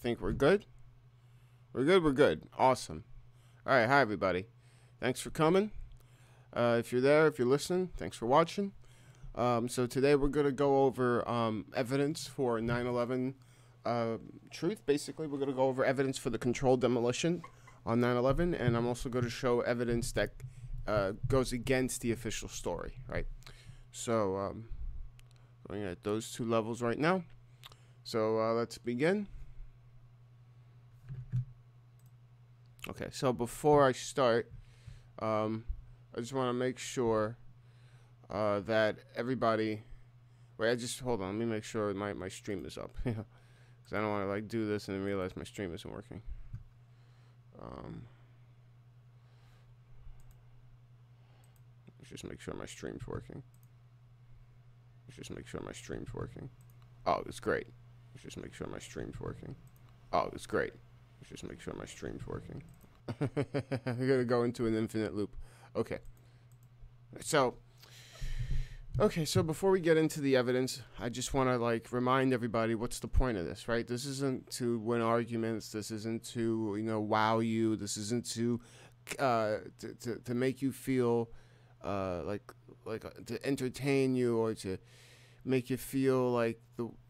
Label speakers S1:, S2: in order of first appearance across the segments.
S1: think we're good. We're good. We're good. Awesome. All right. Hi, everybody. Thanks for coming. If you're there, if you're listening, thanks for watching. So today we're going to go over evidence for 9/11 truth. Basically, we're going to go over evidence for the controlled demolition on 9/11, and I'm also going to show evidence that goes against the official story, right? So, going at those two levels right now. So let's begin. Okay, so before I start, I just want to make sure that everybody. Wait, hold on. Let me make sure my stream is up. Because I don't want to like do this and then realize my stream isn't working. Let's just make sure my stream's working. Oh, it's great. Let's just make sure my stream's working. Oh, it's great. Let's just make sure my stream's working. I'm gonna go into an infinite loop. Okay. So before we get into the evidence, I just want to like remind everybody what's the point of this, right? This isn't to win arguments. This isn't to, wow you. This isn't to make you feel like to entertain you or to make you feel like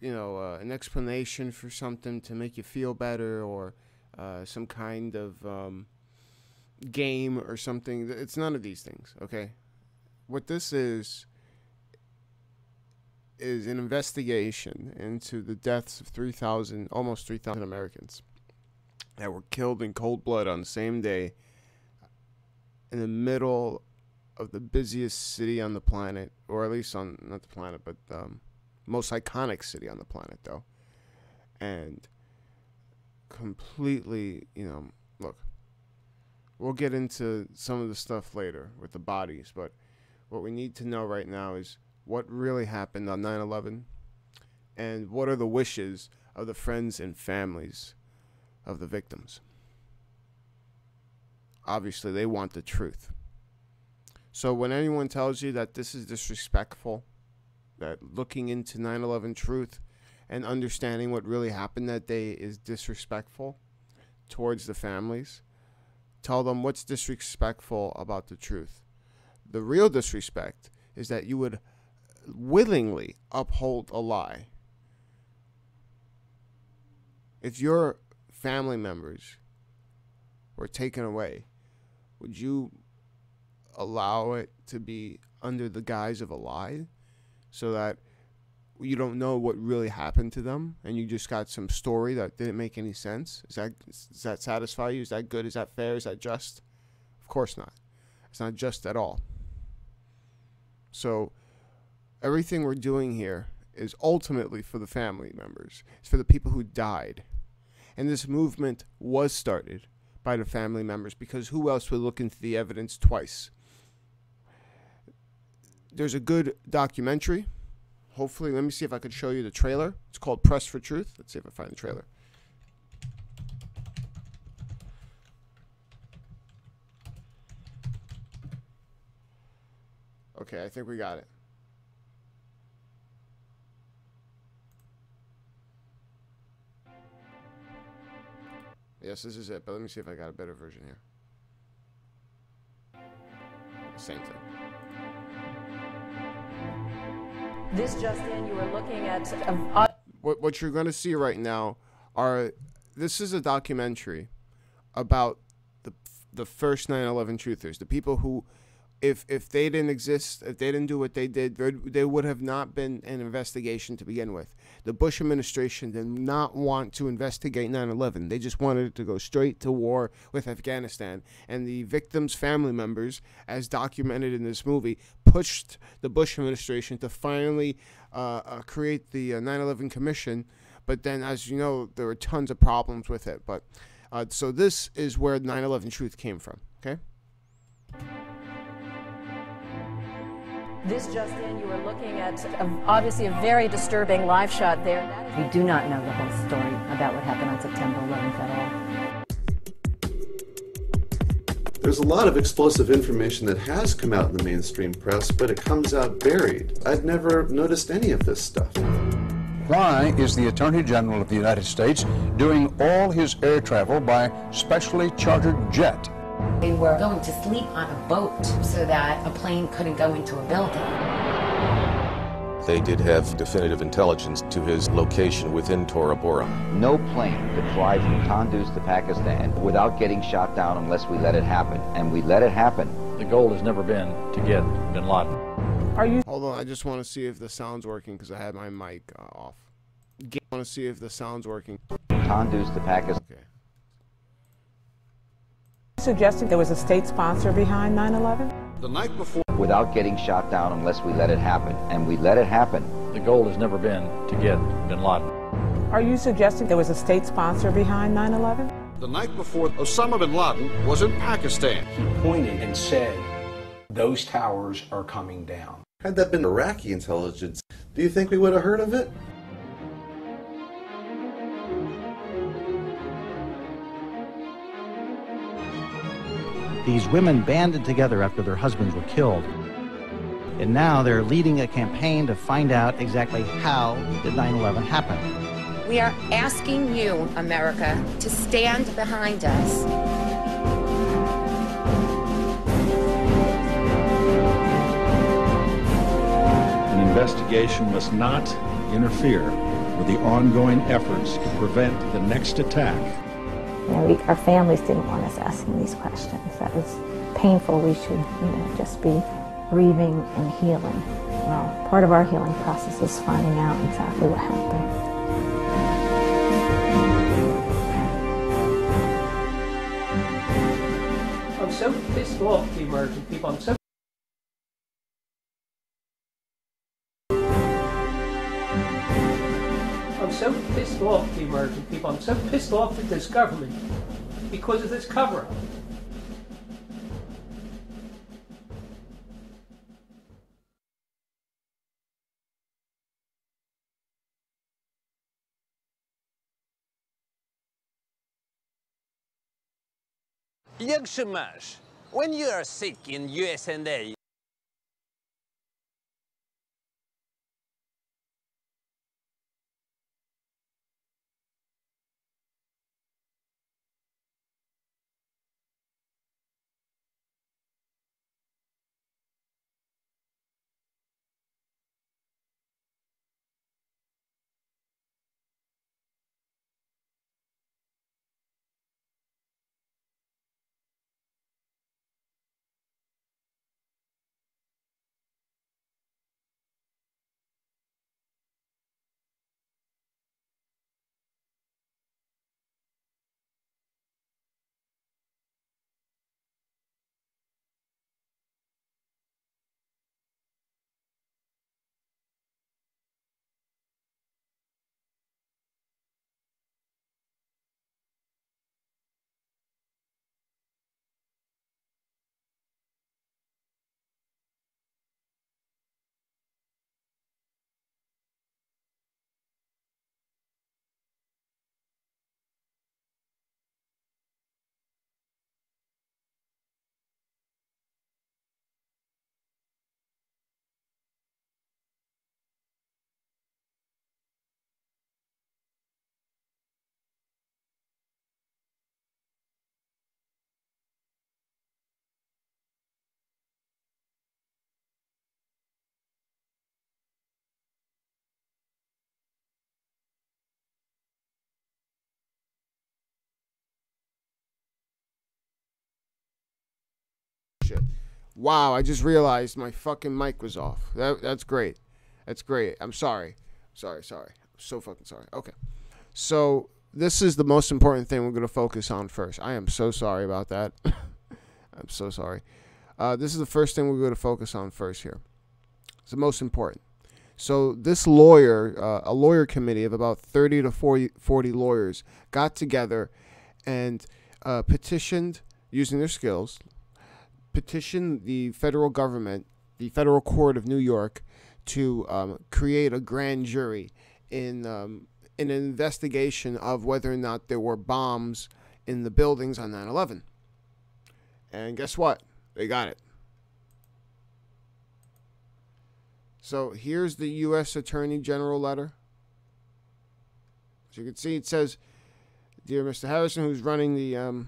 S1: an explanation for something to make you feel better or some kind of game or something. It's none of these things, okay? What this is an investigation into the deaths of almost 3,000 Americans that were killed in cold blood on the same day in the middle of the busiest city on the planet, or at least on, not the planet, but most iconic city on the planet, though. And completely, look, we'll get into some of the stuff later with the bodies, but what we need to know right now is what really happened on 9/11 and what are the wishes of the friends and families of the victims. Obviously, they want the truth. So when anyone tells you that this is disrespectful, that looking into 9/11 truth and understanding what really happened that day is disrespectful towards the families, tell them what's disrespectful about the truth. The real disrespect is that you would willingly uphold a lie. If your family members were taken away, would you allow it to be under the guise of a lie so that you don't know what really happened to them and you just got some story that didn't make any sense? Does that satisfy you? Is that good? Is that fair? Is that just? Of course not. It's not just at all. So everything we're doing here is ultimately for the family members. It's for the people who died. And this movement was started by the family members because who else would look into the evidence twice? There's a good documentary. Hopefully, let me see if I could show you the trailer. It's called Press for Truth. Let's see if I find the trailer. Okay, I think we got it. Yes, this is it, but let me see if I got a better version here. Same thing.
S2: This just in, you are looking at
S1: what you're going to see right now this is a documentary about the first 9/11 truthers, the people who, if they didn't exist, if they didn't do what they did, there would have not been an investigation to begin with. The Bush administration did not want to investigate 9/11. They just wanted it to go straight to war with Afghanistan. And the victims' family members, as documented in this movie, pushed the Bush administration to finally create the 9/11 Commission. But then, as you know, there were tons of problems with it. But so this is where 9/11 truth came from, okay?
S2: This just in, you are looking at obviously a very disturbing live shot there.
S3: We do not know the whole story about what happened on September 11th at all.
S4: There's a lot of explosive information that has come out in the mainstream press, but it comes out buried. I've never noticed any of this stuff.
S5: Why is the Attorney General of the United States doing all his air travel by specially chartered jet?
S6: They were going to sleep on a boat so that a plane couldn't go into a building.
S7: They did have definitive intelligence to his location within Tora Bora.
S8: No plane could fly from Kunduz to Pakistan without getting shot down unless we let it happen. And we let it happen.
S9: The goal has never been to get bin Laden.
S1: Hold on, I just want to see if the sound's working because I had my mic off. I want to see if the sound's working.
S8: Kunduz to Pakistan.
S1: Okay.
S10: Suggesting there was a state sponsor behind 9/11?
S4: The night before.
S8: Without getting shot down unless we let it happen. And we let it happen.
S9: The goal has never been to get bin Laden.
S10: Are you suggesting there was a state sponsor behind 9/11?
S4: The night before, Osama bin Laden was in Pakistan.
S11: He pointed and said, those towers are coming down.
S4: Had that been Iraqi intelligence, do you think we would have heard of it?
S12: These women banded together after their husbands were killed. And now they're leading a campaign to find out exactly how did 9/11 happen.
S6: We are asking you, America, to stand behind us.
S13: An investigation must not interfere with the ongoing efforts to prevent the next attack.
S3: Our families didn't want us asking these questions. That was painful. We should, just be grieving and healing. Well, part of our healing process is finding out exactly what happened.
S11: I'm so pissed off at the American people. I'm so pissed off at the American people. I'm so pissed off at this government because of this cover-up.
S14: Young Shamash, when you are sick in USA,
S1: Shit. Wow, I just realized my fucking mic was off. That's great. That's great. I'm sorry. Sorry. I'm so fucking sorry. Okay. So this is the most important thing we're going to focus on first. I am so sorry about that. I'm so sorry. This is the first thing we're going to focus on first here. It's the most important. So this lawyer, a lawyer committee of about 30 to 40 lawyers got together and petitioned, using their skills, petitioned the federal government, the federal court of New York, to create a grand jury in an investigation of whether or not there were bombs in the buildings on 9/11. And guess what? They got it. So here's the U.S. Attorney General letter. So you can see it says, "Dear Mr. Harrison," who's running the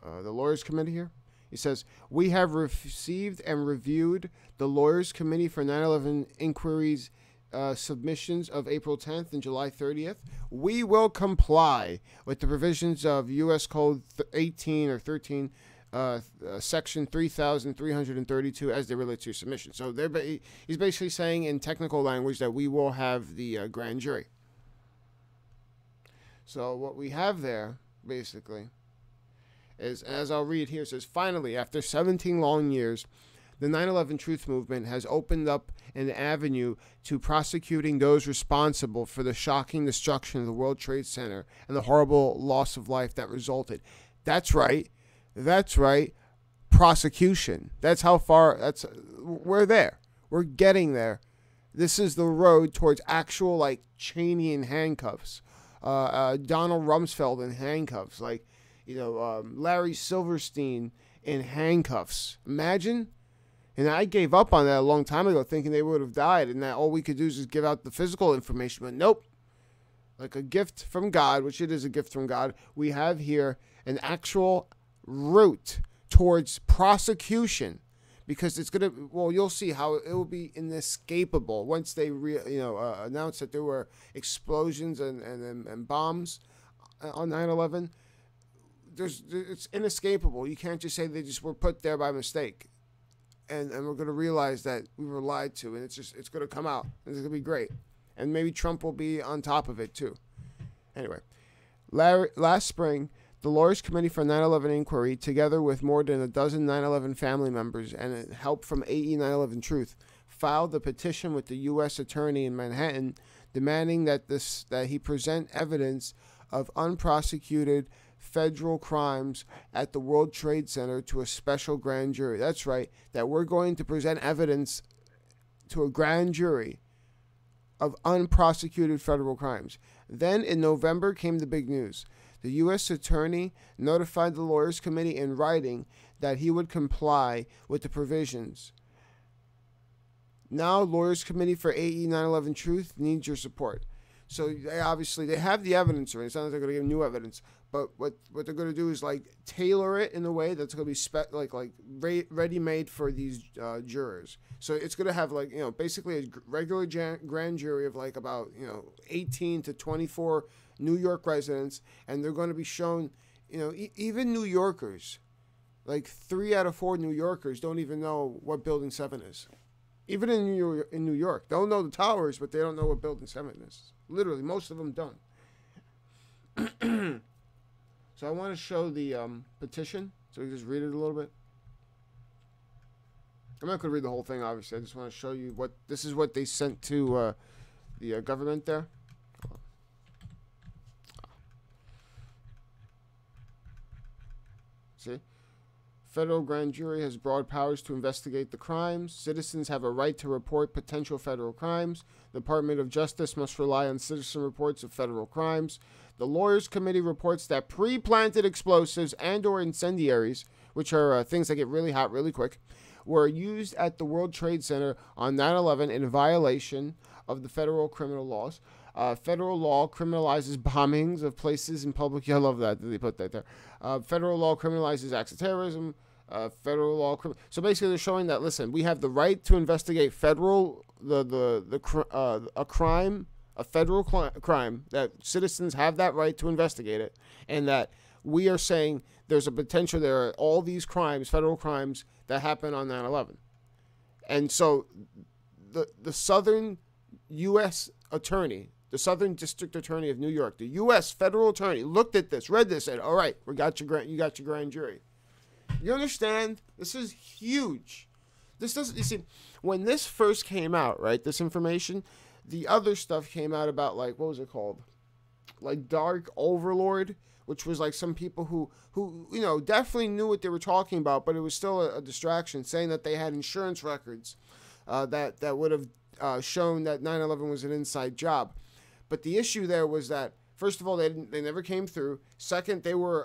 S1: Lawyers Committee here. He says, "We have received and reviewed the Lawyers Committee for 9/11 inquiries submissions of April 10th and July 30th. We will comply with the provisions of U.S. Code 18 or 13, Section 3332 as they relate to submission." So he's basically saying in technical language that we will have the grand jury. So what we have there, basically, is, as I'll read here, it says, "Finally, after 17 long years, the 9/11 Truth Movement has opened up an avenue to prosecuting those responsible for the shocking destruction of the World Trade Center and the horrible loss of life that resulted." That's right. That's right. Prosecution. That's how far, we're there. We're getting there. This is the road towards actual, like, Cheney in handcuffs, Donald Rumsfeld in handcuffs, like, Larry Silverstein in handcuffs. Imagine. And I gave up on that a long time ago, thinking they would have died, and that all we could do is just give out the physical information. But nope. Like a gift from God, which it is a gift from God, we have here an actual route towards prosecution, because it's going to, well, you'll see how it will be inescapable once they announced that there were explosions and bombs on 9/11. It's inescapable. You can't just say they just were put there by mistake. And we're going to realize that we were lied to, and it's going to come out. It's going to be great. And maybe Trump will be on top of it, too. Anyway, last spring, the Lawyers Committee for 9/11 Inquiry, together with more than a dozen 9/11 family members and help from AE 9/11 Truth, filed a petition with the U.S. Attorney in Manhattan demanding that he present evidence of unprosecuted federal crimes at the World Trade Center to a special grand jury. That's right, that we're going to present evidence to a grand jury of unprosecuted federal crimes. Then in November came the big news. The U.S. Attorney notified the Lawyers Committee in writing that he would comply with the provisions. Now, Lawyers Committee for AE 9/11 Truth needs your support. So they have the evidence already. It's not like they're going to give new evidence, but what they're going to do is like tailor it in a way that's going to be ready-made for these jurors. So it's going to have basically a regular grand jury of like about 18 to 24 New York residents, and they're going to be shown even New Yorkers, like 3 out of 4 New Yorkers don't even know what Building 7 is. Even in New York, they'll know the towers, but they don't know what Building 7 is. Literally, most of them don't. So I want to show the petition, so we just read it a little bit. I'm not going to read the whole thing, obviously. I just want to show you this is what they sent to the government there. See? Federal grand jury has broad powers to investigate the crimes. Citizens have a right to report potential federal crimes. The Department of Justice must rely on citizen reports of federal crimes. The Lawyers Committee reports that pre-planted explosives and or incendiaries, which are things that get really hot really quick, were used at the World Trade Center on 9/11 in violation of the federal criminal laws. Federal law criminalizes bombings of places in public. I love that they put that there. Federal law criminalizes acts of terrorism. Federal law. So basically, they're showing that listen, we have the right to investigate federal a crime, a federal crime, that citizens have that right to investigate it, and that we are saying there's a potential there are all these crimes, federal crimes that happen on 9/11, and so the Southern U.S. Attorney. The Southern District Attorney of New York, the U.S. Federal Attorney, looked at this, read this, said, "All right, you got your grand jury." You understand? This is huge. You see, when this first came out, right, this information, the other stuff came out about, like, what was it called? Like Dark Overlord, which was like some people who definitely knew what they were talking about, but it was still a distraction, saying that they had insurance records that would have shown that 9/11 was an inside job. But the issue there was that, first of all, they never came through. Second, they were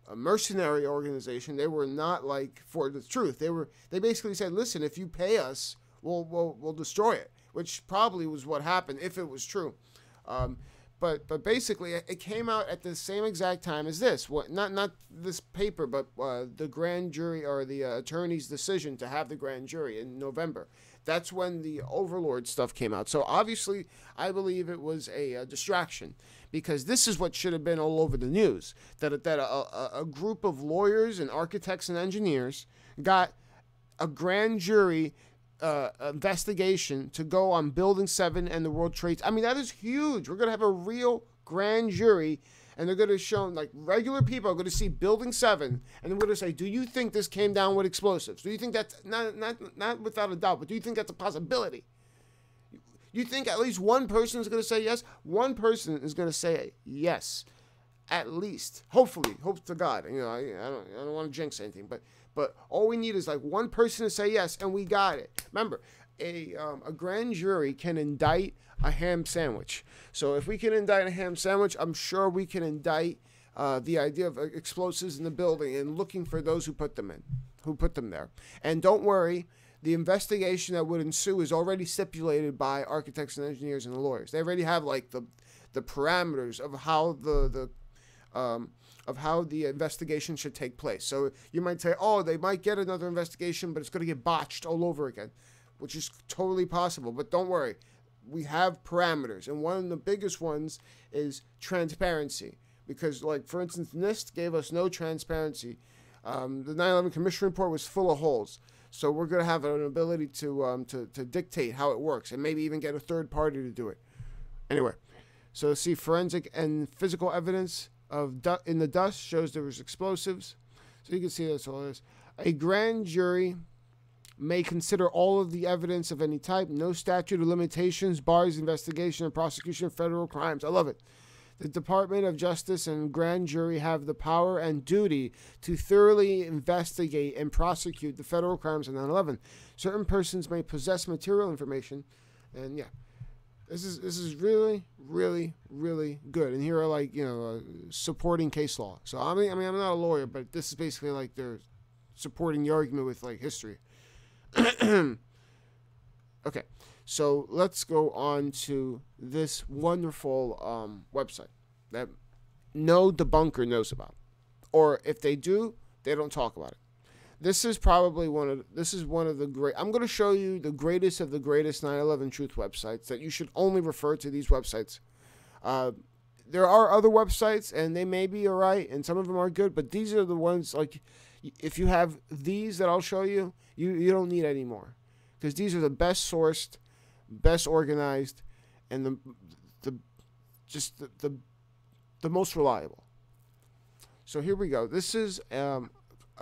S1: a mercenary organization. They were not like for the truth. They basically said, "Listen, if you pay us, we'll destroy it," which probably was what happened if it was true. But basically, it came out at the same exact time as this. Not this paper, but the grand jury or the attorney's decision to have the grand jury in November. That's when the Overlord stuff came out. So obviously, I believe it was a distraction, because this is what should have been all over the news. That a group of lawyers and architects and engineers got a grand jury investigation to go on Building 7 and the World Trade. I mean, that is huge. We're going to have a real grand jury, and they're going to show, like, regular people are going to see Building 7, and they're going to say, do you think this came down with explosives? Do you think that's, not without a doubt, but do you think that's a possibility? You think at least one person is going to say yes? One person is going to say yes, at least. Hopefully. Hope to God. You know, I don't want to jinx anything, but all we need is like one person to say yes, and we got it. Remember, a grand jury can indict a ham sandwich. So if we can indict a ham sandwich, I'm sure we can indict the idea of explosives in the building and looking for those who put them there. And don't worry, the investigation that would ensue is already stipulated by architects and engineers and the lawyers. They already have like the parameters of how the investigation should take place. So you might say, oh, they might get another investigation, but it's going to get botched all over again, which is totally possible. But don't worry, we have parameters, and one of the biggest ones is transparency. Because, like, for instance, NIST gave us no transparency. The 9/11 Commission report was full of holes. So we're going to have an ability to dictate how it works, and maybe even get a third party to do it. Anyway, so see, forensic and physical evidence in the dust shows there was explosives. So you can see that's all it is. A grand jury may consider all of the evidence of any type. No statute of limitations bars investigation and prosecution of federal crimes. I love it. The Department of Justice and grand jury have the power and duty to thoroughly investigate and prosecute the federal crimes of 9/11. Certain persons may possess material information, and yeah. This is really, really, really good. And here are, like, you know, supporting case law. So I mean, I'm not a lawyer, but this is basically like they're supporting the argument with, like, history. Okay, so let's go on to this wonderful website that no debunker knows about, or if they do, they don't talk about it. This is probably one of the great. I'm going to show you the greatest of the greatest 9/11 truth websites that you should only refer to these websites. There are other websites, and they may be all right, and some of them are good, but these are the ones, like, if you have these that I'll show you, you don't need any more, because these are the best sourced, best organized, and the most reliable. So here we go. This is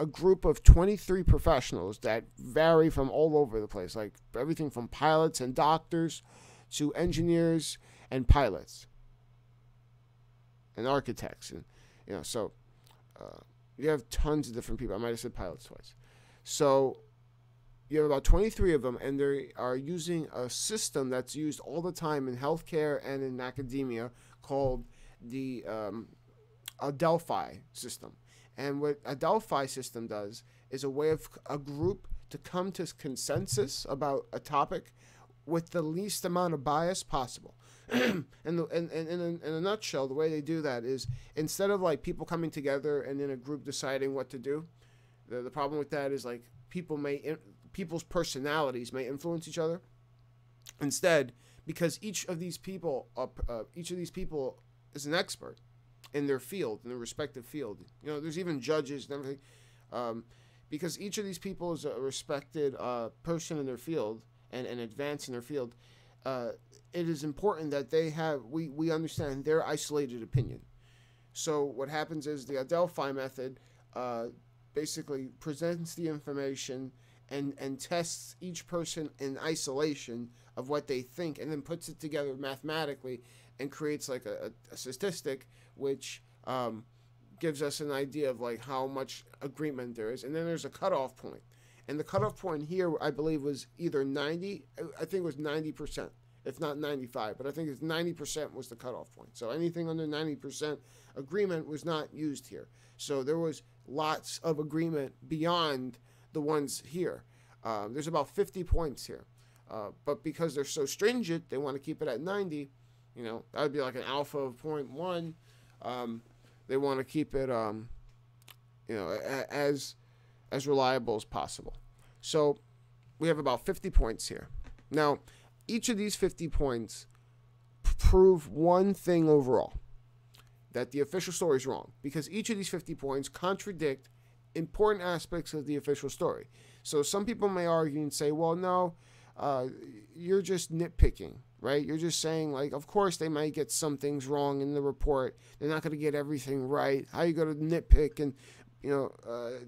S1: a group of 23 professionals that vary from all over the place, like everything from pilots and doctors to engineers and pilots and architects, and you know, so you have tons of different people. I might have said pilots twice. So you have about 23 of them, and they are using a system that's used all the time in healthcare and in academia called the Adelphi System. And what Adelphi System does is a way of a group to come to consensus about a topic with the least amount of bias possible. And in a nutshell, the way they do that is, instead of like people coming together and in a group deciding what to do, the problem with that is, like, people's personalities may influence each other. Instead, because each of these people is an expert in their field, in their respective field. You know, there's even judges and everything. Because each of these people is a respected person in their field and advanced in their field, it is important that we understand their isolated opinion. So what happens is the Adelphi Method basically presents the information and tests each person in isolation of what they think, and then puts it together mathematically and creates like a statistic which gives us an idea of like how much agreement there is. And then there's a cutoff point. And the cutoff point here, I believe, was either 90, I think it was 90%, if not 95, but I think it's 90% was the cutoff point. So anything under 90% agreement was not used here. So there was lots of agreement beyond the ones here. There's about 50 points here. But because they're so stringent, they want to keep it at 90. You know, that would be like an alpha of 0.1. They want to keep it, you know, as reliable as possible. So we have about 50 points here. Now, each of these 50 points prove one thing overall, that the official story is wrong, because each of these 50 points contradict important aspects of the official story. So some people may argue and say, well, no, you're just nitpicking, right? You're just saying, like, of course they might get some things wrong in the report. They're not going to get everything right. How you going to nitpick and, you know,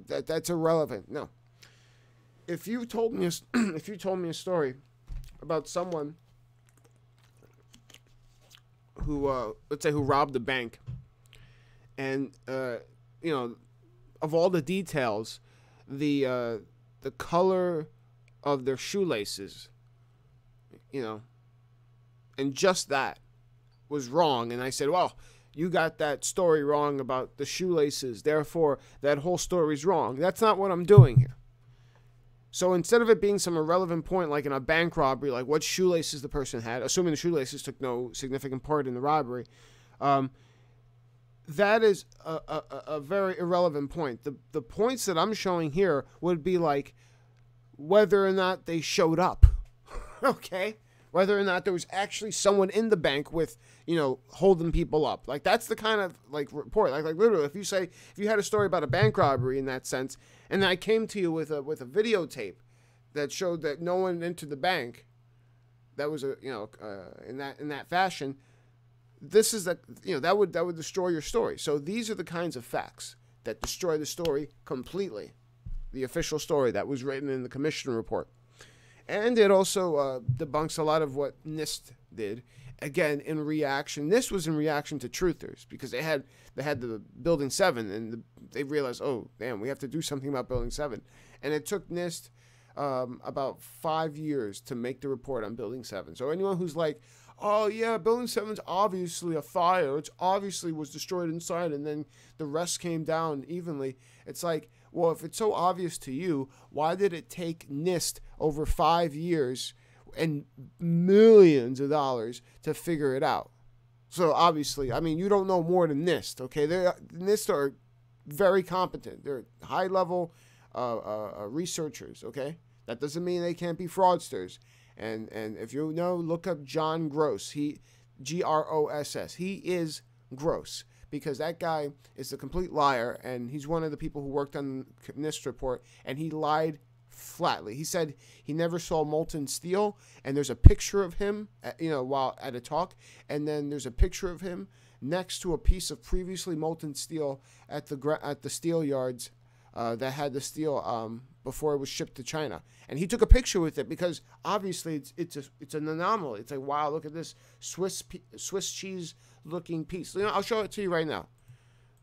S1: that's irrelevant. No. If you told me a story about someone who, let's say, who robbed a bank, and you know, of all the details, the color of their shoelaces, you know, and just that was wrong, and I said, well, you got that story wrong about the shoelaces, therefore that whole story's wrong. That's not what I'm doing here. So instead of it being some irrelevant point, like in a bank robbery, like what shoelaces the person had, assuming the shoelaces took no significant part in the robbery, that is a very irrelevant point. The points that I'm showing here would be like whether or not they showed up, okay? Whether or not there was actually someone in the bank with, you know, holding people up. Like, that's the kind of, like, report. Like literally, if you had a story about a bank robbery in that sense, and I came to you with a videotape that showed that no one entered the bank, that was in that fashion, this is that would destroy your story. So these are the kinds of facts that destroy the story completely, the official story that was written in the commission report. And it also debunks a lot of what NIST did. Again, in reaction, NIST was in reaction to truthers, because they had the Building 7, and they realized, oh, damn, we have to do something about Building 7. And it took NIST about 5 years to make the report on Building 7. So anyone who's like, oh, yeah, Building 7's obviously a fire, it's obviously was destroyed inside, and then the rest came down evenly, it's like, well, if it's so obvious to you, why did it take NIST over 5 years and millions of dollars to figure it out? So obviously, I mean, you don't know more than NIST, okay? NIST are very competent. They're high-level researchers, okay? That doesn't mean they can't be fraudsters. And if you know, look up John Gross. Gross. He is gross, because that guy is a complete liar, and he's one of the people who worked on the NIST report, and he lied flatly. He said he never saw molten steel, and there's a picture of him, while at a talk, and then there's a picture of him next to a piece of previously molten steel at the steel yards that had the steel before it was shipped to China, and he took a picture with it because obviously it's an anomaly. It's like, wow, look at this Swiss cheese looking piece. You know, I'll show it to you right now.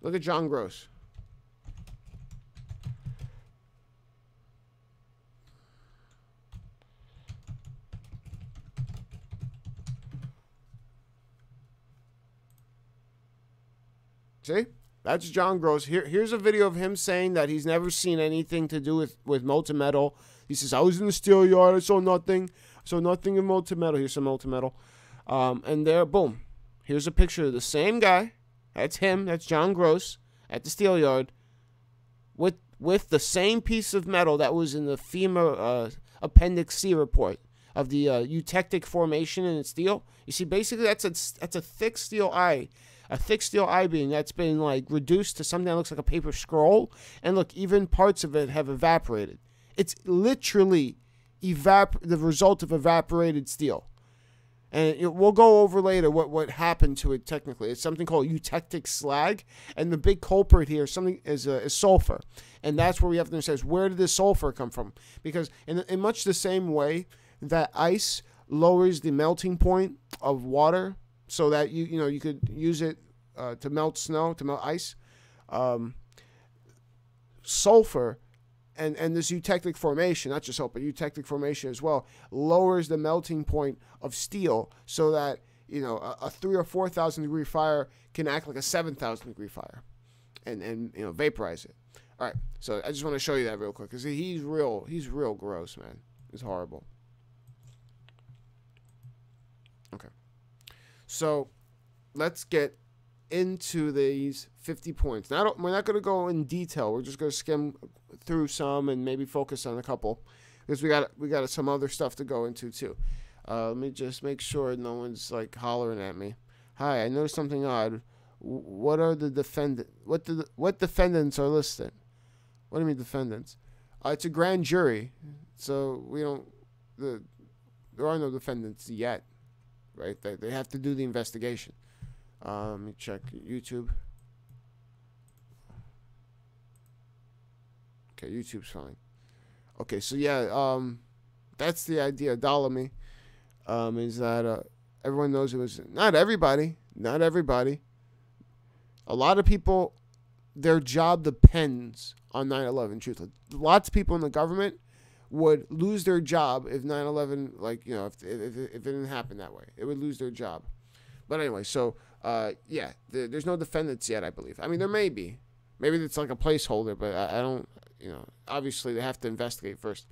S1: Look at John Gross. See? That's John Gross. Here's a video of him saying that he's never seen anything to do with molten metal. He says, I was in the steel yard. I saw nothing. I saw nothing in molten metal. Here's some molten metal. And there, boom. Here's a picture of the same guy. That's him. That's John Gross at the steel yard with the same piece of metal that was in the FEMA Appendix C report of the eutectic formation in the steel. You see, basically, that's a thick steel eye. A thick steel I-beam that's been like reduced to something that looks like a paper scroll. And look, even parts of it have evaporated. It's literally the result of evaporated steel. And we'll go over later what happened to it technically. It's something called eutectic slag. And the big culprit here is sulfur. And that's where we have to understand, where did this sulfur come from? Because in much the same way that ice lowers the melting point of water, so that you could use it to melt snow, to melt ice. Sulfur and this eutectic formation, not just sulfur, but eutectic formation as well, lowers the melting point of steel, so that a 3,000 or 4,000 degree fire can act like a 7,000 degree fire, and vaporize it. All right, so I just want to show you that real quick, because he's real gross, man. It's horrible. Okay. So let's get into these 50 points. Now, we're not going to go in detail. We're just going to skim through some and maybe focus on a couple, because we got some other stuff to go into too. Let me just make sure no one's like hollering at me. Hi, I noticed something odd. What are the what defendants are listed? What do you mean defendants? It's a grand jury, so there are no defendants yet, right? They have to do the investigation. Let me check YouTube. Okay, YouTube's fine. Okay, so yeah, that's the idea. Adelphi, is that everyone knows it was not everybody. A lot of people, their job depends on 9/11 truth. Lots of people in the government would lose their job if 9/11, if it didn't happen that way. It would lose their job. But anyway, so, yeah, there's no defendants yet, I believe. I mean, there may be. Maybe it's like a placeholder, but I don't, obviously they have to investigate first.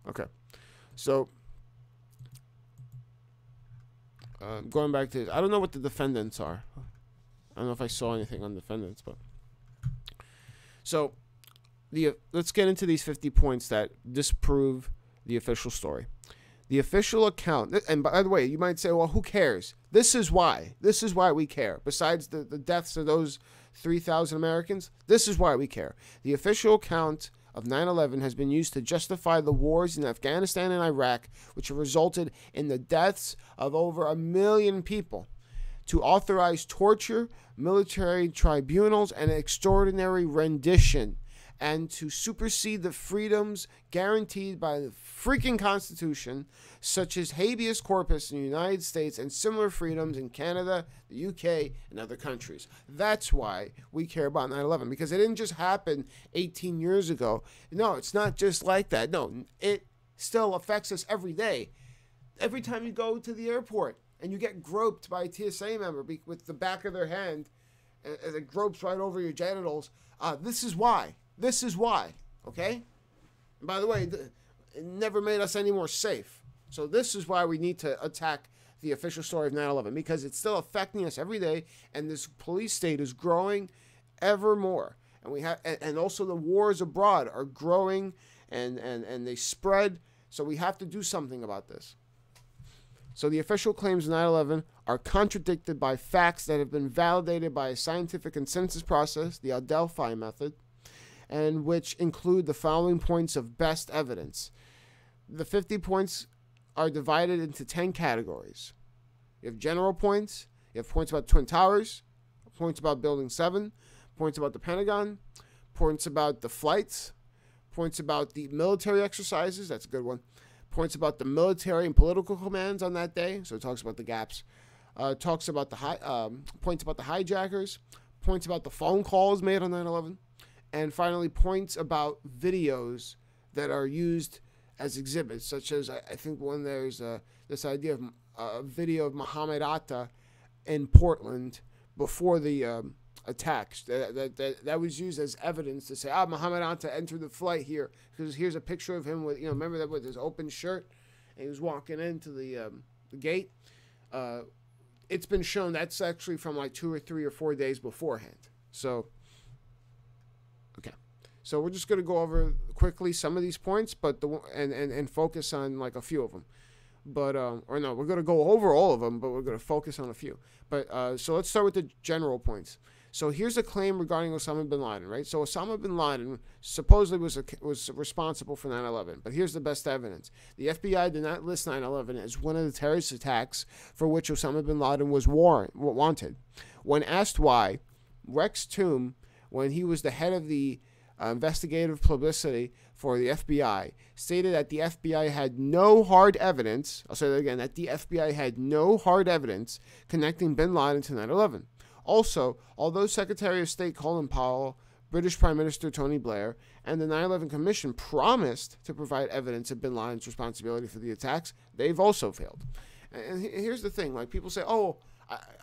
S1: Okay. So, going back to, I don't know what the defendants are. I don't know if I saw anything on defendants, but. So, let's get into these 50 points that disprove the official story. The official account, and by the way, you might say, well, who cares? This is why. This is why we care. Besides the deaths of those 3,000 Americans, this is why we care. The official account of 9/11 has been used to justify the wars in Afghanistan and Iraq, which have resulted in the deaths of over 1 million people, to authorize torture, military tribunals, and extraordinary rendition, and to supersede the freedoms guaranteed by the freaking Constitution, such as habeas corpus in the United States and similar freedoms in Canada, the UK, and other countries. That's why we care about 9/11, because it didn't just happen 18 years ago. No, it's not just like that. No, it still affects us every day. Every time you go to the airport and you get groped by a TSA member with the back of their hand, and it gropes right over your genitals, this is why. This is why, okay? And by the way, it never made us any more safe. So this is why we need to attack the official story of 9/11, because it's still affecting us every day, and this police state is growing ever more. And we have, and also the wars abroad are growing, and they spread. So we have to do something about this. So the official claims of 9/11 are contradicted by facts that have been validated by a scientific consensus process, the Adelphi Method, and which include the following points of best evidence. The 50 points are divided into 10 categories. You have general points, you have points about Twin Towers, points about Building 7, points about the Pentagon, points about the flights, points about the military exercises, that's a good one, points about the military and political commands on that day, so it talks about the gaps, talks about the points about the hijackers, points about the phone calls made on 9/11, and finally, points about videos that are used as exhibits, such as, I think one there's this idea of a video of Muhammad Atta in Portland before the attacks. That was used as evidence to say, Muhammad Atta entered the flight here, because here's a picture of him with, remember that with his open shirt, and he was walking into the gate. It's been shown that's actually from like 2 or 3 or 4 days beforehand. So. Okay, so we're just going to go over quickly some of these points, but and focus on like a few of them. But or no, we're going to go over all of them, but we're going to focus on a few. But so let's start with the general points. So here's a claim regarding Osama bin Laden, right? So Osama bin Laden supposedly was responsible for 9/11, but here's the best evidence. The FBI did not list 9/11 as one of the terrorist attacks for which Osama bin Laden was wanted. When asked why, Rex Toom, when he was the head of the investigative publicity for the FBI, stated that the FBI had no hard evidence, I'll say that again, that the FBI had no hard evidence connecting bin Laden to 9/11. Also, although Secretary of State Colin Powell, British Prime Minister Tony Blair, and the 9/11 Commission promised to provide evidence of bin Laden's responsibility for the attacks, they've also failed. And here's the thing, like people say,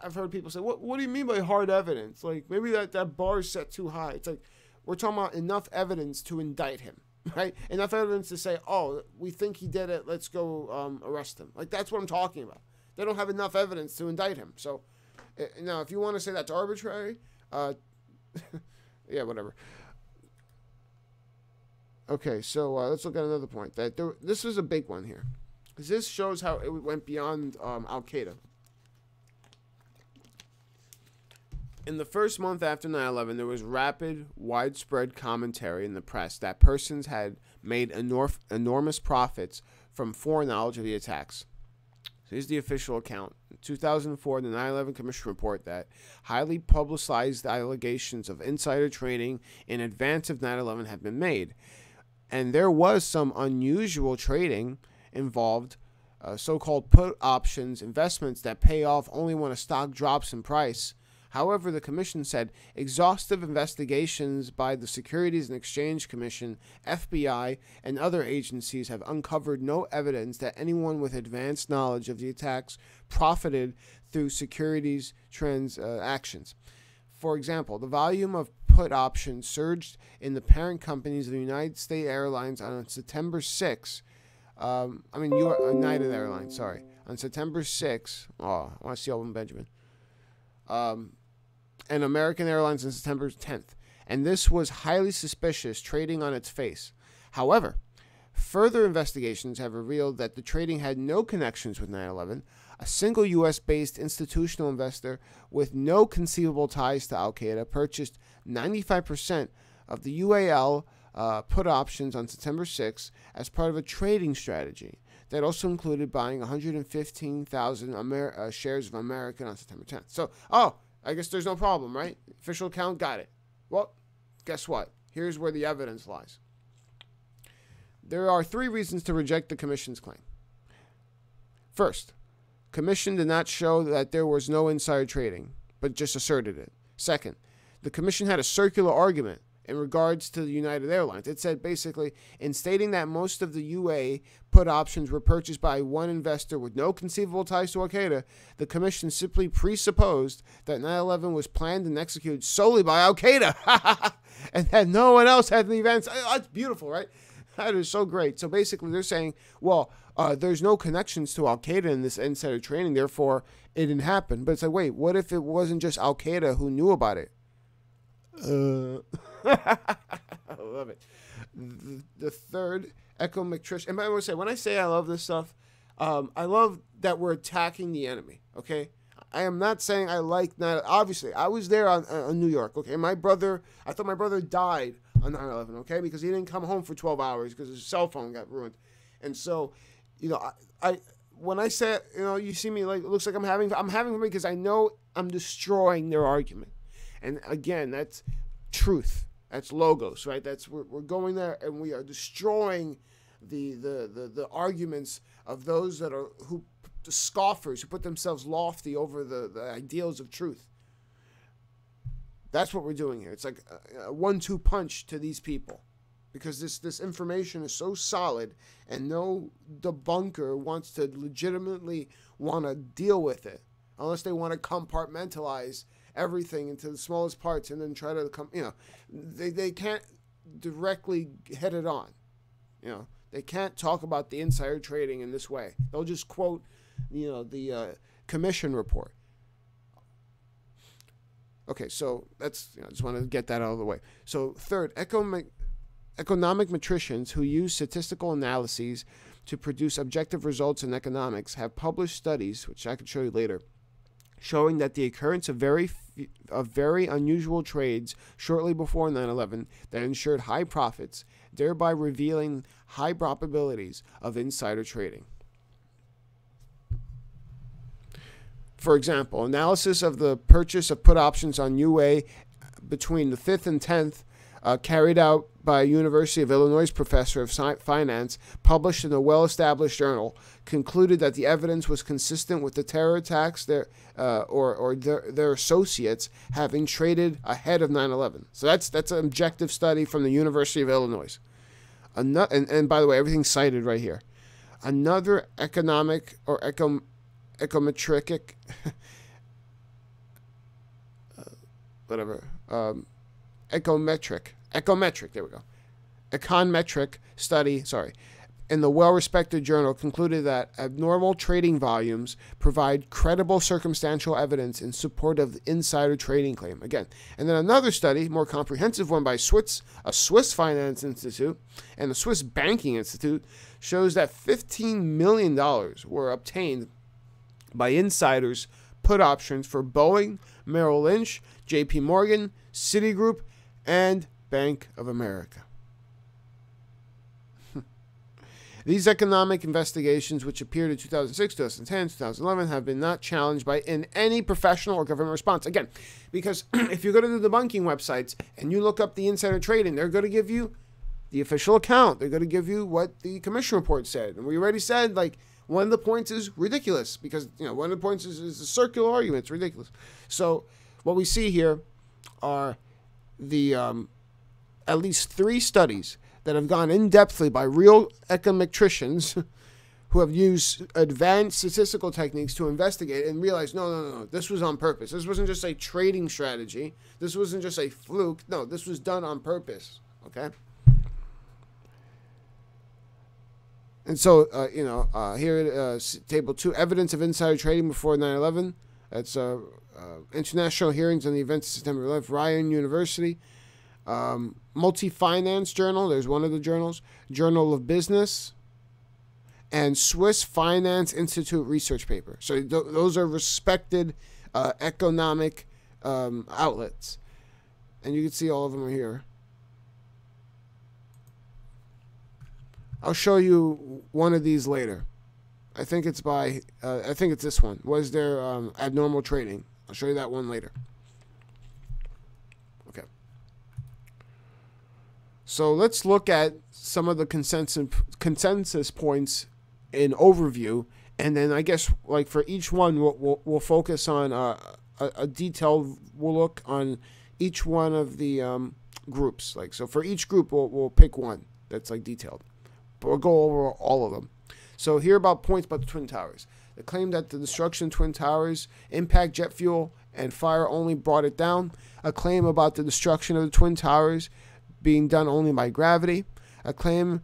S1: I've heard people say, what do you mean by hard evidence? Like, maybe that bar is set too high. It's like, we're talking about enough evidence to indict him. right? Enough evidence to say, oh, we think he did it, let's go arrest him. Like, that's what I'm talking about. They don't have enough evidence to indict him. So, now, if you want to say that's arbitrary, yeah, whatever. Okay, so let's look at another point. This was a big one here, because this shows how it went beyond Al-Qaeda. In the first month after 9/11, there was rapid, widespread commentary in the press that persons had made enormous profits from foreknowledge of the attacks. So here's the official account. In 2004, the 9/11 Commission report that highly publicized allegations of insider trading in advance of 9/11 had been made. And there was some unusual trading involved, so-called put options, investments that pay off only when a stock drops in price. However, the Commission said exhaustive investigations by the Securities and Exchange Commission, FBI, and other agencies have uncovered no evidence that anyone with advanced knowledge of the attacks profited through securities transactions. For example, the volume of put options surged in the parent companies of the United States Airlines on September 6. United Airlines, sorry. On September 6. Oh, I want to see Alvin Benjamin. And American Airlines on September 10th. And this was highly suspicious trading on its face. However, further investigations have revealed that the trading had no connections with 9/11. A single U.S.-based institutional investor with no conceivable ties to Al-Qaeda purchased 95% of the UAL put options on September 6th as part of a trading strategy that also included buying 115,000 shares of American on September 10th. So, I guess there's no problem, right? Official account, got it. Well, guess what? Here's where the evidence lies. There are 3 reasons to reject the Commission's claim. First, Commission did not show that there was no insider trading, but just asserted it. Second, the Commission had a circular argument in regards to the United Airlines. It said basically, in stating that most of the UA put options were purchased by one investor with no conceivable ties to Al-Qaeda, the Commission simply presupposed that 9/11 was planned and executed solely by Al-Qaeda, and that no one else had the events. That's beautiful, right? That is so great. So basically, they're saying, well, there's no connections to Al-Qaeda in this insider trading, therefore it didn't happen. But it's like, wait, what if it wasn't just Al-Qaeda who knew about it? I love it. The third econometrician, and I want to say, when I say I love this stuff, I love that we're attacking the enemy. Okay, I am not saying I like that. Obviously, I was there on New York. Okay, I thought my brother died on 9/11. Okay, because he didn't come home for 12 hours because his cell phone got ruined, and so, I when I say, you see me like, it looks like I'm having fun because I know I'm destroying their argument. And again, that's truth. That's logos, right? That's we're going there and we are destroying the arguments of those the scoffers who put themselves lofty over the ideals of truth. That's what we're doing here. It's like a 1-2 punch to these people, because this information is so solid and no debunker wants to legitimately want to deal with it unless they want to compartmentalize everything into the smallest parts and then try to come, they can't directly hit it on. They can't talk about the insider trading in this way. They'll just quote, the commission report. Okay, so that's, I just want to get that out of the way. So third, economic metricians who use statistical analyses to produce objective results in economics have published studies, which I can show you later, showing that the occurrence of very unusual trades shortly before 9/11 that ensured high profits, thereby revealing high probabilities of insider trading. For example, analysis of the purchase of put options on UA between the 5th and 10th, carried out by a University of Illinois professor of finance, published in a well-established journal, concluded that the evidence was consistent with the terror attacks their associates having traded ahead of 9/11. So that's an objective study from the University of Illinois. And by the way, everything's cited right here. Another economic or econometric econometric, there we go. econometric study, in the well-respected journal concluded that abnormal trading volumes provide credible circumstantial evidence in support of the insider trading claim. Again, and then another study, more comprehensive one by a Swiss Finance Institute and the Swiss Banking Institute, shows that $15 million were obtained by insiders put options for Boeing, Merrill Lynch, JP Morgan, Citigroup, and Bank of America. These economic investigations, which appeared in 2006, 2010, 2011, have been not challenged in any professional or government response. Again, because if you go to the debunking websites and you look up the insider trading, they're going to give you the official account. They're going to give you what the commission report said. And we already said, like, one of the points is ridiculous because, one of the points is a circular argument. It's ridiculous. So what we see here are the at least 3 studies that have gone in-depthly by real econometricians who have used advanced statistical techniques to investigate and realize, no, this was on purpose. This wasn't just a trading strategy. This wasn't just a fluke. No, this was done on purpose, okay? And so, here, Table 2, evidence of insider trading before 9/11. That's international hearings on the events of September 11th, Ryan University. Multi-Finance Journal, there's one of the journals, Journal of Business, and Swiss Finance Institute research paper. So those are respected economic outlets. And you can see all of them are here. I'll show you one of these later. I think it's by, I think it's this one. Was there abnormal trading? I'll show you that one later. Okay. So let's look at some of the consensus points in overview, and then I guess like for each one we'll focus on a detailed look on each one of the groups. Like so, for each group we'll pick one that's like detailed, but we'll go over all of them. So here about points about the Twin Towers. The claim that the destruction of Twin Towers, impact, jet fuel, and fire only brought it down. A claim about the destruction of the Twin Towers being done only by gravity. A claim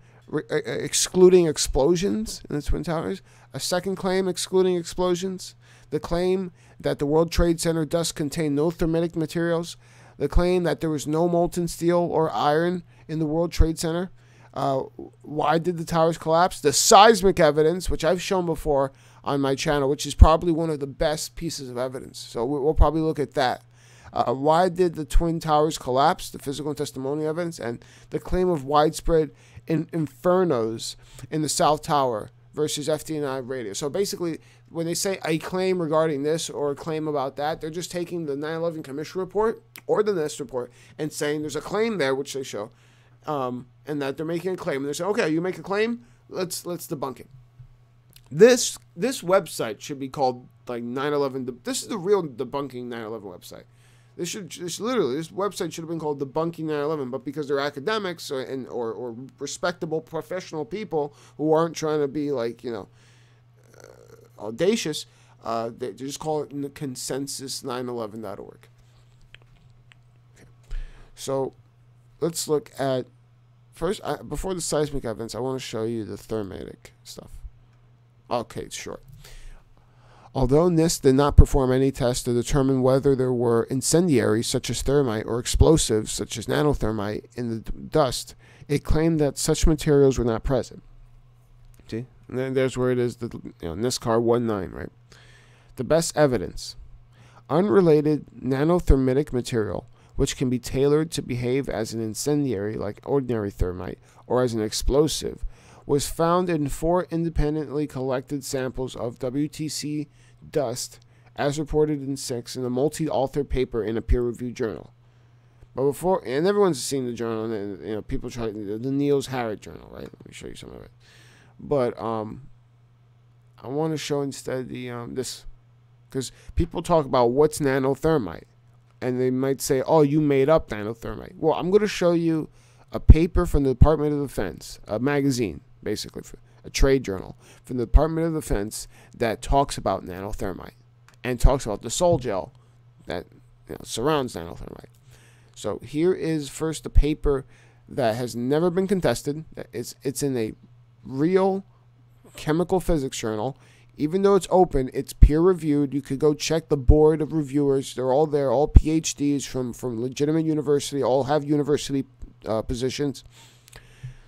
S1: excluding explosions in the Twin Towers. A second claim excluding explosions. The claim that the World Trade Center dust contained no thermitic materials. The claim that there was no molten steel or iron in the World Trade Center. Why did the towers collapse? The seismic evidence, which I've shown before on my channel, which is probably one of the best pieces of evidence. So we'll probably look at that. Why did the Twin Towers collapse? The physical and testimonial evidence. And the claim of widespread infernos in the South Tower versus FDNI radio. So basically, when they say a claim regarding this or a claim about that, they're just taking the 9/11 Commission report or the NIST report and saying there's a claim there, which they show. And that they're making a claim, and they're saying, okay, you make a claim, let's debunk it. This website should be called like 9/11. This is the real debunking 9/11 website. This website should have been called Debunking 9/11, but because they're academics or respectable professional people who aren't trying to be like audacious, they just call it consensus911.org. Okay, so let's look at first before the seismic evidence. I want to show you the thermatic stuff. Okay, it's short. Although NIST did not perform any tests to determine whether there were incendiaries such as thermite or explosives such as Nano-Thermite in the dust, it claimed that such materials were not present. See, and then there's where it is. The NISCAR 19, right? The best evidence: unrelated nanothermitic material, which can be tailored to behave as an incendiary like ordinary thermite or as an explosive, was found in 4 independently collected samples of WTC dust, as reported in 6 in a multi-author paper in a peer-reviewed journal. But before, and everyone's seen the journal, and people try the Niels Harrit journal, right? Let me show you some of it. But I want to show instead the this, because people talk about what's nanothermite, and they might say, "Oh, you made up nanothermite." Well, I'm going to show you a paper from the Department of Defense, a magazine, basically, a trade journal from the Department of Defense that talks about nanothermite and talks about the sol gel that surrounds nanothermite. So here is first the paper that has never been contested. It's in a real chemical physics journal. Even though it's open, it's peer-reviewed. You could go check the board of reviewers. They're all there, all PhDs from legitimate university, all have university positions.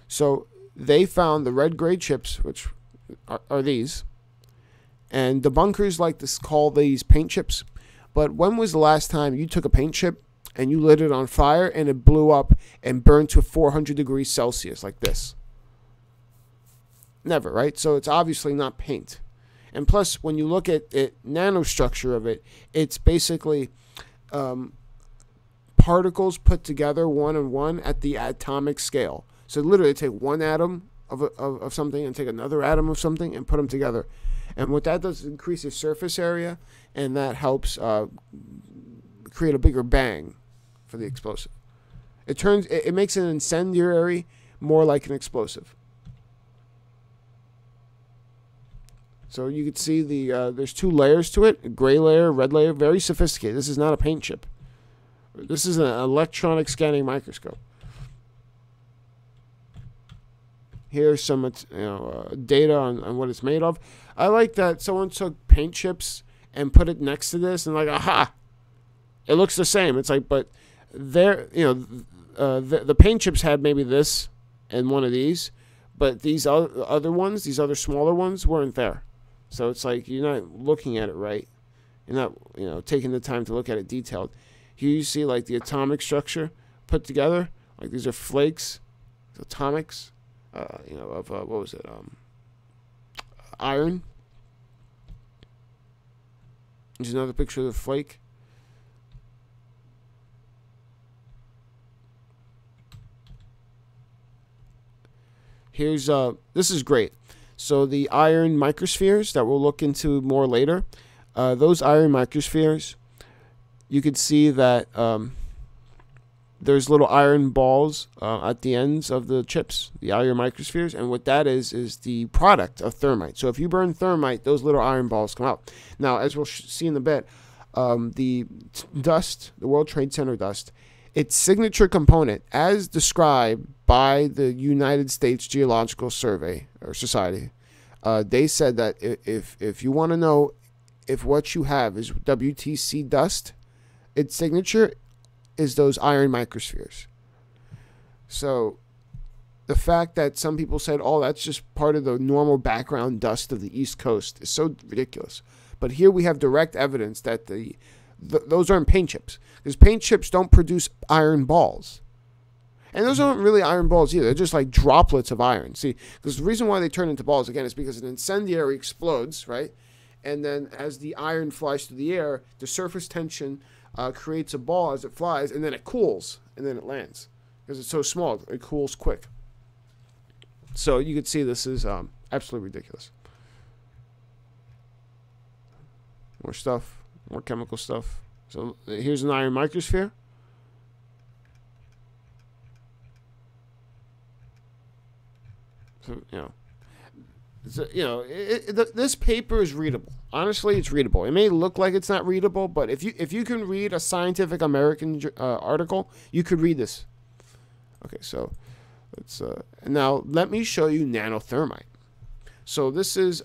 S1: So they found the red-gray chips, which are these. And debunkers like to call these paint chips. But when was the last time you took a paint chip and you lit it on fire and it blew up and burned to 400 degrees Celsius like this? Never, right? So it's obviously not paint. And plus, when you look at it, nanostructure of it, it's basically particles put together one on one at the atomic scale. So literally take one atom of something and take another atom of something and put them together. And what that does is increase the surface area, and that helps create a bigger bang for the explosive. It makes an incendiary more like an explosive. So you can see there's two layers to it, a gray layer, red layer, very sophisticated. This is not a paint chip. This is an electronic scanning microscope. Here's some data on what it's made of. I like that someone took paint chips and put it next to this and like, aha, it looks the same. It's like, but there, the paint chips had maybe this and one of these, but these other ones, these other smaller ones, weren't there. So it's like you're not looking at it right. You're not, taking the time to look at it detailed. Here you see like the atomic structure put together. Like these are flakes, atomics. Of what was it? Iron. There's another picture of the flake. Here's this is great. So the iron microspheres that we'll look into more later, those iron microspheres, you could see that there's little iron balls at the ends of the chips, the iron microspheres, and what that is the product of thermite. So if you burn thermite, those little iron balls come out. Now, as we'll see in a bit, the dust, the World Trade Center dust, its signature component, as described by the United States Geological Survey or Society, they said that if you want to know if what you have is WTC dust, its signature is those iron microspheres. So the fact that some people said, oh, that's just part of the normal background dust of the East Coast is so ridiculous. But here we have direct evidence that those aren't paint chips. Because paint chips don't produce iron balls. And those aren't really iron balls either. They're just like droplets of iron. See, because the reason why they turn into balls, again, is because an incendiary explodes, right? And then as the iron flies through the air, the surface tension creates a ball as it flies, and then it cools, and then it lands. Because it's so small, it cools quick. So you can see this is absolutely ridiculous. More stuff, more chemical stuff. So here's an iron microsphere. So, this paper is readable. Honestly, it's readable. It may look like it's not readable, but if you can read a Scientific American article, you could read this. Okay, so let's now let me show you Nano-Thermite. So this is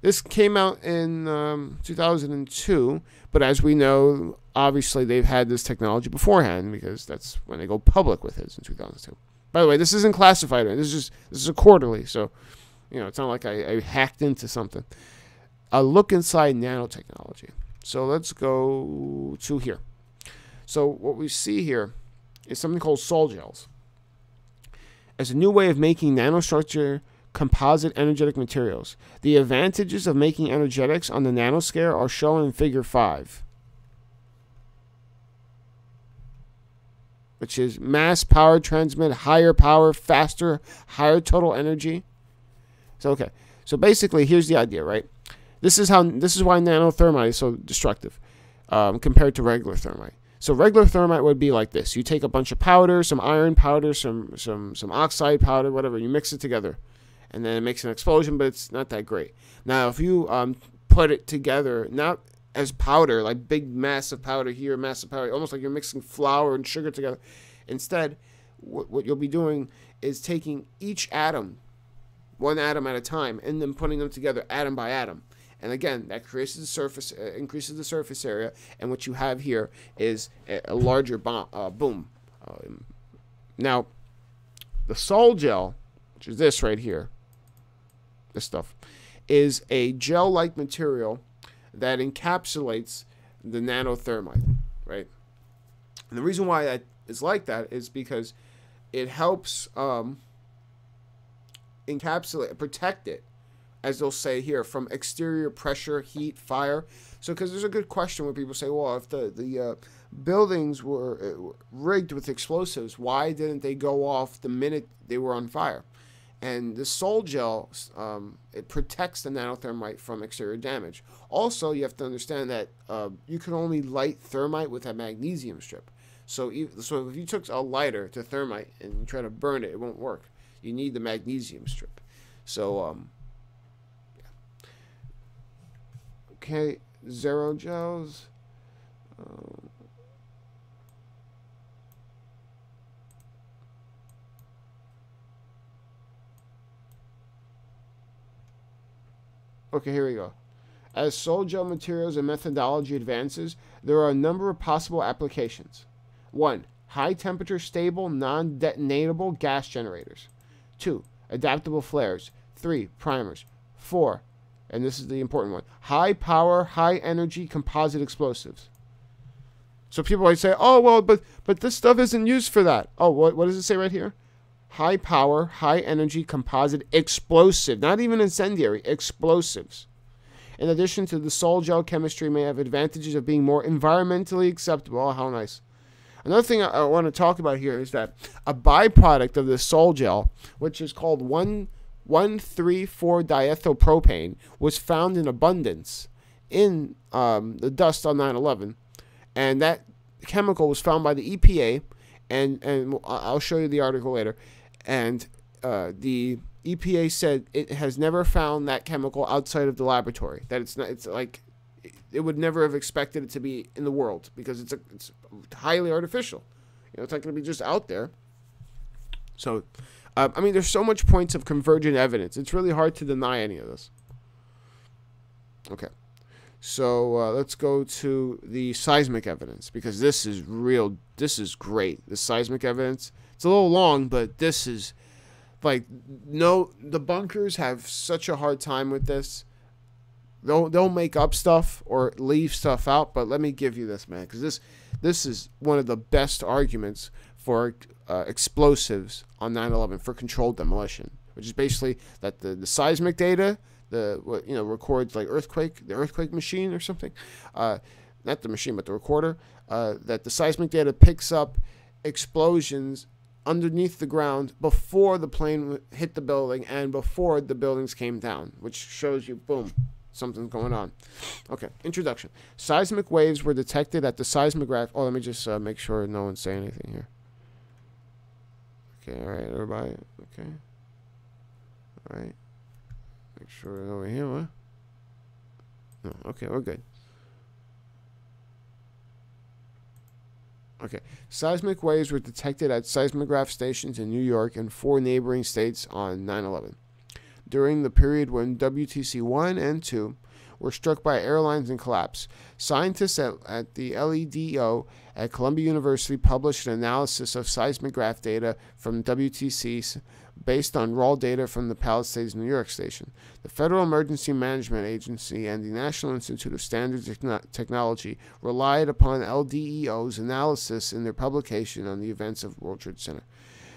S1: this came out in 2002, but as we know, obviously they've had this technology beforehand because that's when they go public with it in 2002. By the way, this isn't classified. This is a quarterly, so it's not like I hacked into something. A look inside nanotechnology. So let's go to here. So what we see here is something called sol gels. As a new way of making nanostructure composite energetic materials. The advantages of making energetics on the nanoscale are shown in Figure 5. Which is mass, power, transmit, higher power, faster, higher total energy. So okay. So basically here's the idea, right? This is why Nano-Thermite is so destructive compared to regular thermite. So regular thermite would be like this. You take a bunch of powder, some iron powder, some oxide powder, whatever, you mix it together. And then it makes an explosion, but it's not that great. Now, if you put it together, not as powder, like big massive powder here, massive powder, almost like you're mixing flour and sugar together. Instead, what you'll be doing is taking each atom, one atom at a time, and then putting them together atom by atom. And again, that creates the surface, increases the surface area, and what you have here is a larger boom. Now, the sol gel, which is this right here, this stuff, is a gel-like material that encapsulates the nano-thermite, right? And the reason why that is like that is because it helps encapsulate, protect it, as they'll say here, from exterior pressure, heat, fire. So, because there's a good question where people say, well, if the buildings were rigged with explosives, why didn't they go off the minute they were on fire? And the sol gel, it protects the nanothermite from exterior damage. Also, you have to understand that you can only light thermite with a magnesium strip. So if you took a lighter to thermite and you try to burn it, it won't work. You need the magnesium strip. So, okay, zero gels. Okay, here we go. As sol gel materials and methodology advances, there are a number of possible applications. 1. High temperature stable non-detonatable gas generators. 2. Adaptable flares. 3. Primers. 4. And this is the important one. High power, high energy composite explosives. So people might say, oh, well, but this stuff isn't used for that. Oh, what does it say right here? High power, high energy composite explosive. Not even incendiary, explosives. In addition to the sol gel chemistry may have advantages of being more environmentally acceptable. Oh, how nice. Another thing I want to talk about here is that a byproduct of the sol gel, which is called 1,3,4-diethylpropane, was found in abundance in the dust on 9/11, and that chemical was found by the EPA, and I'll show you the article later, and the EPA said it has never found that chemical outside of the laboratory. That it's like it would never have expected it to be in the world because it's highly artificial. You know, it's not going to be just out there. So, I mean, there's so much points of convergent evidence. It's really hard to deny any of this. Okay, so let's go to the seismic evidence because this is real. This is great. The seismic evidence. It's a little long, but this is like the bunkers have such a hard time with this. They'll make up stuff or leave stuff out, but let me give you this, man, because this is one of the best arguments for explosives on 9/11 for controlled demolition, which is basically that the seismic data, records like the earthquake machine or something, not the machine but the recorder, that the seismic data picks up explosions underneath the ground before the plane hit the building and before the buildings came down, which shows you, boom, something's going on. Okay, introduction. Seismic waves were detected at the seismograph. Oh, let me just make sure no one's saying anything here. Okay, all right, everybody. Okay. All right. Make sure we're over here, what? No, okay, we're good. Okay. Seismic waves were detected at seismograph stations in New York and 4 neighboring states on 9/11. During the period when WTC 1 and 2 were struck by airlines and collapsed, scientists at the LEDO at Columbia University published an analysis of seismograph data from WTCs based on raw data from the Palisades, New York station. The Federal Emergency Management Agency and the National Institute of Standards Technology relied upon LDEO's analysis in their publication on the events of World Trade Center.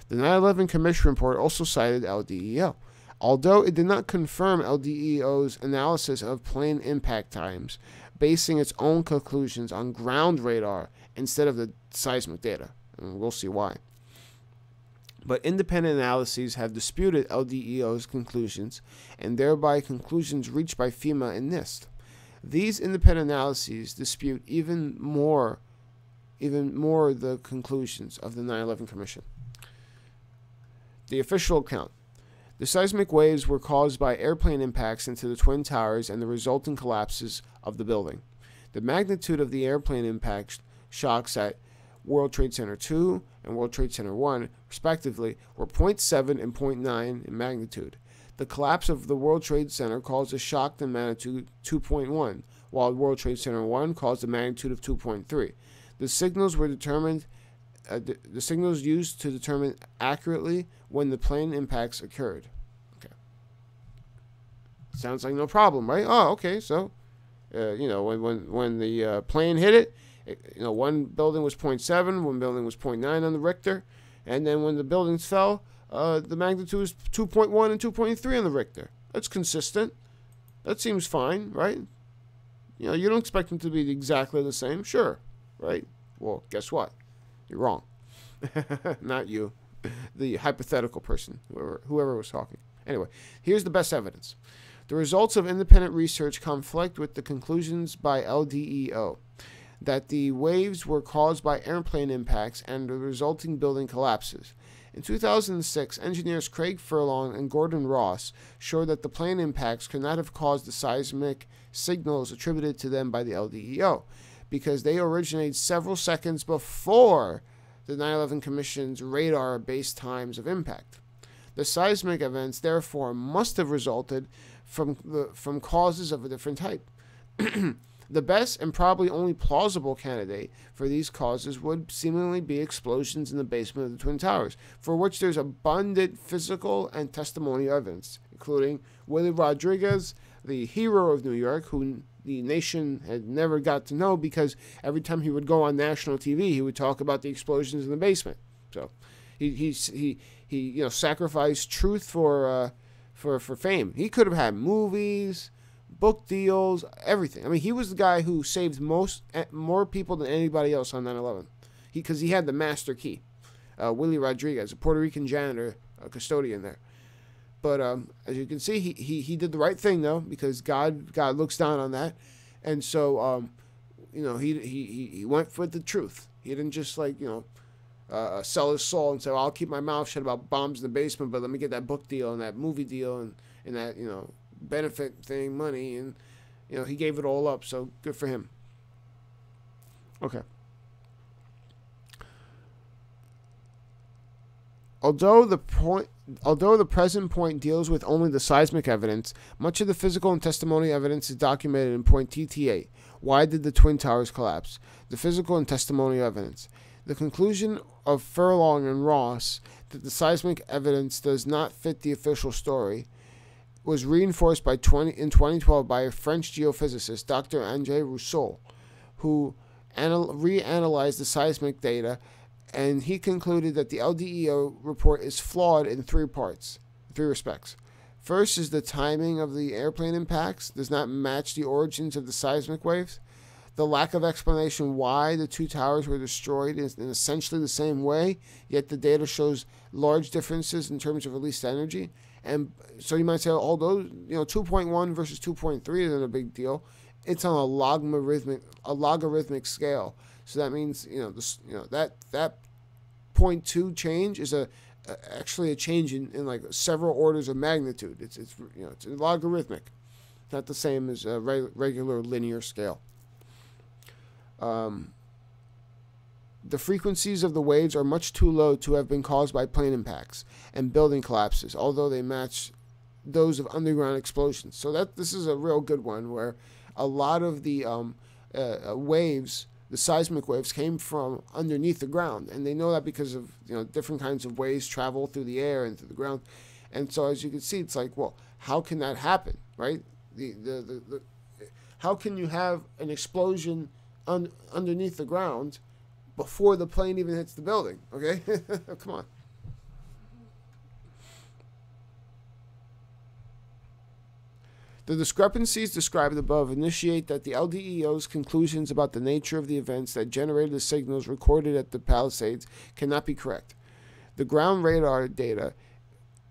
S1: The 9/11 Commission report also cited LDEO. Although it did not confirm LDEO's analysis of plane impact times, basing its own conclusions on ground radar instead of the seismic data. And we'll see why. But independent analyses have disputed LDEO's conclusions, and thereby conclusions reached by FEMA and NIST. These independent analyses dispute even more the conclusions of the 9/11 Commission. The official account. The seismic waves were caused by airplane impacts into the Twin Towers and the resulting collapses of the building. The magnitude of the airplane impact shocks at World Trade Center 2 and World Trade Center 1 were respectively, were 0.7 and 0.9 in magnitude. The collapse of the World Trade Center caused a shock in magnitude 2.1, while World Trade Center 1 caused a magnitude of 2.3. The signals were determined. The signals used to determine accurately when the plane impacts occurred. Okay. Sounds like no problem, right? Oh, okay. So, when the plane hit it, one building was 0.7, one building was 0.9 on the Richter, and then when the buildings fell, the magnitude was 2.1 and 2.3 on the Richter. That's consistent. That seems fine, right? You don't expect them to be exactly the same, sure, right? Well, guess what? You're wrong. Not you. The hypothetical person, whoever was talking. Anyway, here's the best evidence. The results of independent research conflict with the conclusions by LDEO that the waves were caused by airplane impacts and the resulting building collapses. In 2006, engineers Craig Furlong and Gordon Ross showed that the plane impacts could not have caused the seismic signals attributed to them by the LDEO, because they originated several seconds before the 9/11 Commission's radar-based times of impact. The seismic events, therefore, must have resulted from causes of a different type. The best and probably only plausible candidate for these causes would seemingly be explosions in the basement of the Twin Towers, for which there's abundant physical and testimonial evidence, including Willie Rodriguez, the hero of New York, who the nation had never got to know because every time he would go on national TV, he would talk about the explosions in the basement. So he sacrificed truth for fame. He could have had movies, book deals, everything. I mean, he was the guy who saved more people than anybody else on 9/11. Because he had the master key. Willie Rodriguez, a Puerto Rican janitor, a custodian there. But as you can see, he did the right thing though, because God looks down on that, and so he went for the truth. He didn't just sell his soul and say, well, I'll keep my mouth shut about bombs in the basement, but let me get that book deal and that movie deal and that benefit thing, money, and he gave it all up. So good for him. Okay. Although the present point deals with only the seismic evidence, much of the physical and testimonial evidence is documented in point TTA. Why did the Twin Towers collapse? The physical and testimonial evidence. The conclusion of Furlong and Ross that the seismic evidence does not fit the official story was reinforced in 2012 by a French geophysicist, Dr. André Rousseau, who reanalyzed the seismic data, and he concluded that the LDEO report is flawed in three respects. First is the timing of the airplane impacts does not match the origins of the seismic waves. The lack of explanation why the two towers were destroyed is in essentially the same way, yet the data shows large differences in terms of released energy. And so you might say, although 2.1 versus 2.3 isn't a big deal, it's on a logarithmic scale. So that means that 0.2 change is actually a change in like several orders of magnitude. It's logarithmic, not the same as a regular linear scale. The frequencies of the waves are much too low to have been caused by plane impacts and building collapses, although they match those of underground explosions. So this is a real good one, where a lot of the waves, the seismic waves, came from underneath the ground, and they know that because of different kinds of waves travel through the air and through the ground. And so as you can see, it's like, well, how can that happen, right? How can you have an explosion underneath the ground before the plane even hits the building? Okay, come on. The discrepancies described above initiate that the LDEO's conclusions about the nature of the events that generated the signals recorded at the Palisades cannot be correct. The ground radar data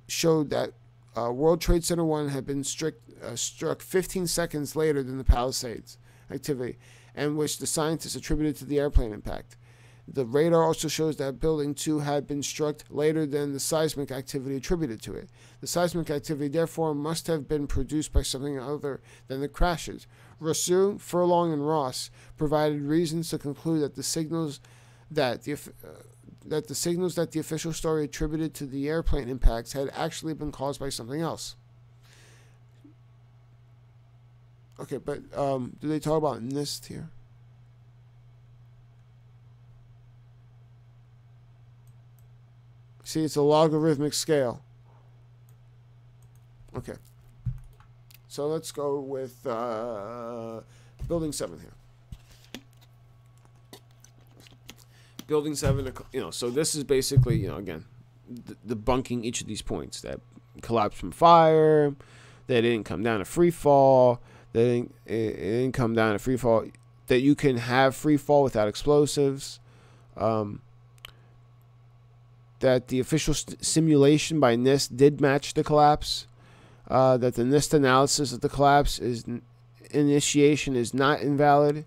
S1: showed that World Trade Center 1 had been struck 15 seconds later than the Palisades activity, and which the scientists attributed to the airplane impact. The radar also shows that Building 2 had been struck later than the seismic activity attributed to it. The seismic activity, therefore, must have been produced by something other than the crashes. Rousseau, Furlong, and Ross provided reasons to conclude that the signals that that the signals that the official story attributed to the airplane impacts had actually been caused by something else. Okay, but do they talk about NIST here? See, it's a logarithmic scale. Okay. So let's go with Building 7 here. Building 7, so this is basically, again, debunking each of these points. That collapse from fire, that it didn't come down to free fall, that it didn't come down to free fall, that you can have free fall without explosives, that the official simulation by NIST did match the collapse, that the NIST analysis of the collapse initiation is not invalid,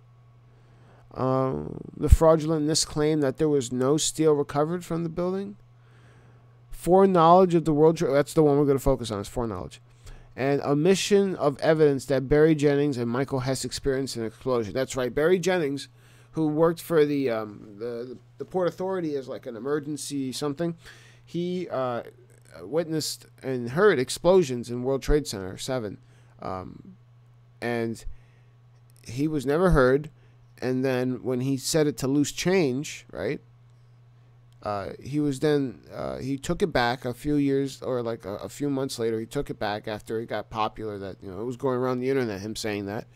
S1: the fraudulent NIST claim that there was no steel recovered from the building, foreknowledge of the World Trade, that's the one we're going to focus on, is foreknowledge, and omission of evidence that Barry Jennings and Michael Hess experienced an explosion. That's right, Barry Jennings, who worked for the Port Authority as like an emergency something, he witnessed and heard explosions in World Trade Center 7, and he was never heard. And then when he set it to loose change, right, he was then, he took it back a few years, or like a few months later, he took it back after it got popular that, it was going around the internet, him saying that.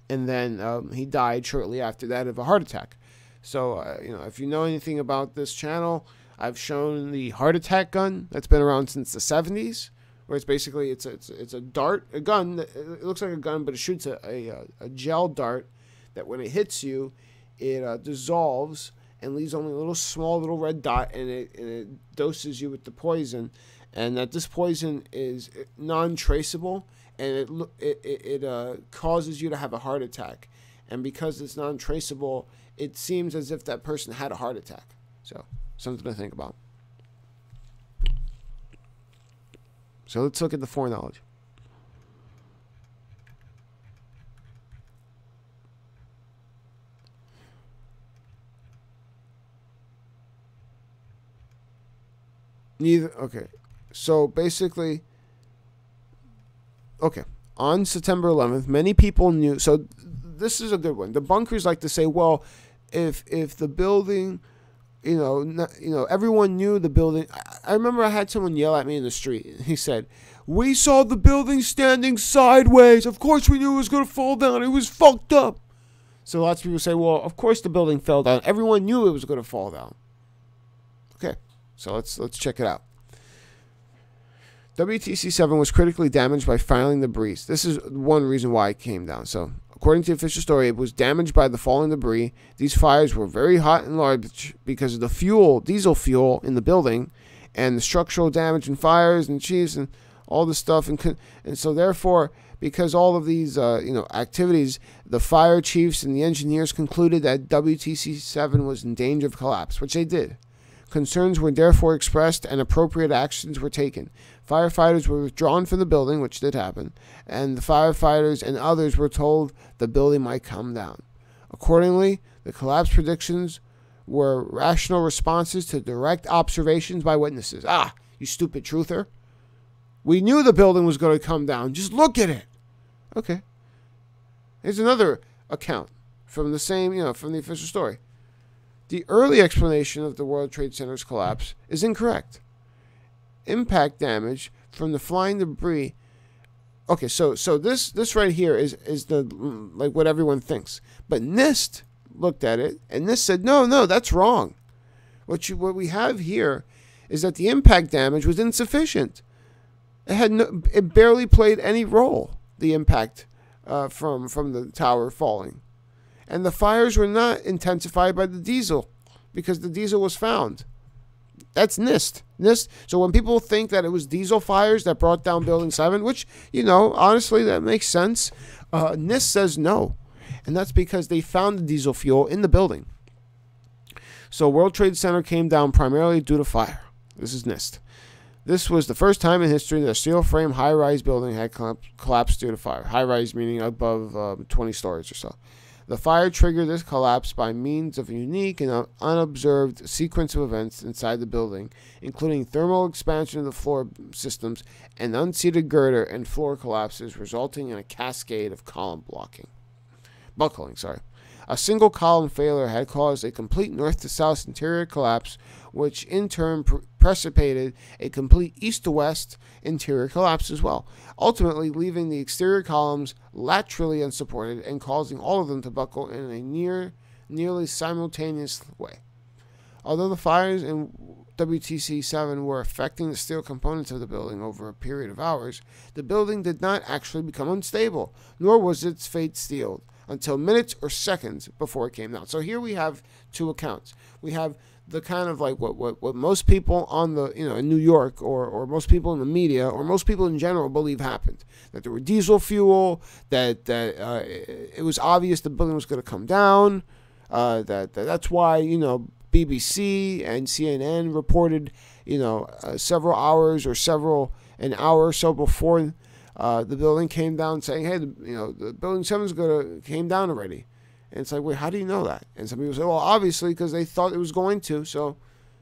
S1: And then he died shortly after that of a heart attack. So, if you know anything about this channel, I've shown the heart attack gun that's been around since the 70s, where it's basically, it's a dart, a gun, it looks like a gun, but it shoots a gel dart that when it hits you, it dissolves and leaves only a little small little red dot, and it doses you with the poison, and that this poison is non-traceable, and it causes you to have a heart attack, and because it's non-traceable, it seems as if that person had a heart attack. So something to think about. So let's look at the foreknowledge. Okay, so basically, on September 11th, many people knew. So this is a good one. The bunkers like to say, well, if the building, everyone knew the building. I remember I had someone yell at me in the street. He said, "We saw the building standing sideways. Of course we knew it was going to fall down. It was fucked up." So lots of people say, well, of course the building fell down. Everyone knew it was going to fall down. Okay. So let's check it out. WTC-7 was critically damaged by falling debris. This is one reason why it came down. So, according to the official story, it was damaged by the falling debris. These fires were very hot and large because of the diesel fuel in the building, and the structural damage and fires and chiefs and all this stuff. And so, therefore, because all of these activities, the fire chiefs and the engineers concluded that WTC-7 was in danger of collapse, which they did. Concerns were therefore expressed and appropriate actions were taken. Firefighters were withdrawn from the building, which did happen, and the firefighters and others were told the building might come down. Accordingly, the collapse predictions were rational responses to direct observations by witnesses. Ah, you stupid truther. We knew the building was going to come down. Just look at it. Okay. Here's another account from the same, from the official story. The early explanation of the World Trade Center's collapse is incorrect. Impact damage from the flying debris. Okay, so this right here is the like what everyone thinks. But NIST looked at it and NIST said, no, that's wrong. What we have here is that the impact damage was insufficient. It barely played any role, the impact from the tower falling. And the fires were not intensified by the diesel because the diesel was found. That's NIST. So when people think that it was diesel fires that brought down Building 7, which, honestly, that makes sense, NIST says no. And that's because they found the diesel fuel in the building. So World Trade Center came down primarily due to fire. This is NIST. This was the first time in history that a steel frame high-rise building had collapsed due to fire. High-rise meaning above 20 stories or so. The fire triggered this collapse by means of a unique and unobserved sequence of events inside the building, including thermal expansion of the floor systems and unseated girder and floor collapses, resulting in a cascade of column buckling. A single column failure had caused a complete north-to-south interior collapse, which in turn precipitated a complete east-to-west interior collapse as well, ultimately leaving the exterior columns laterally unsupported and causing all of them to buckle in a nearly simultaneous way. Although the fires in WTC-7 were affecting the steel components of the building over a period of hours, the building did not actually become unstable, nor was its fate sealed until minutes or seconds before it came down. So here we have two accounts. We have the kind of like what most people on the, in New York or most people in the media or most people in general believe happened. That there were diesel fuel, that it was obvious the building was going to come down, that's why, BBC and CNN reported, several hours or an hour or so before the building came down, saying, hey, the building 7 came down already. And it's like, wait, how do you know that? And some people say, well, obviously, because they thought it was going to, so,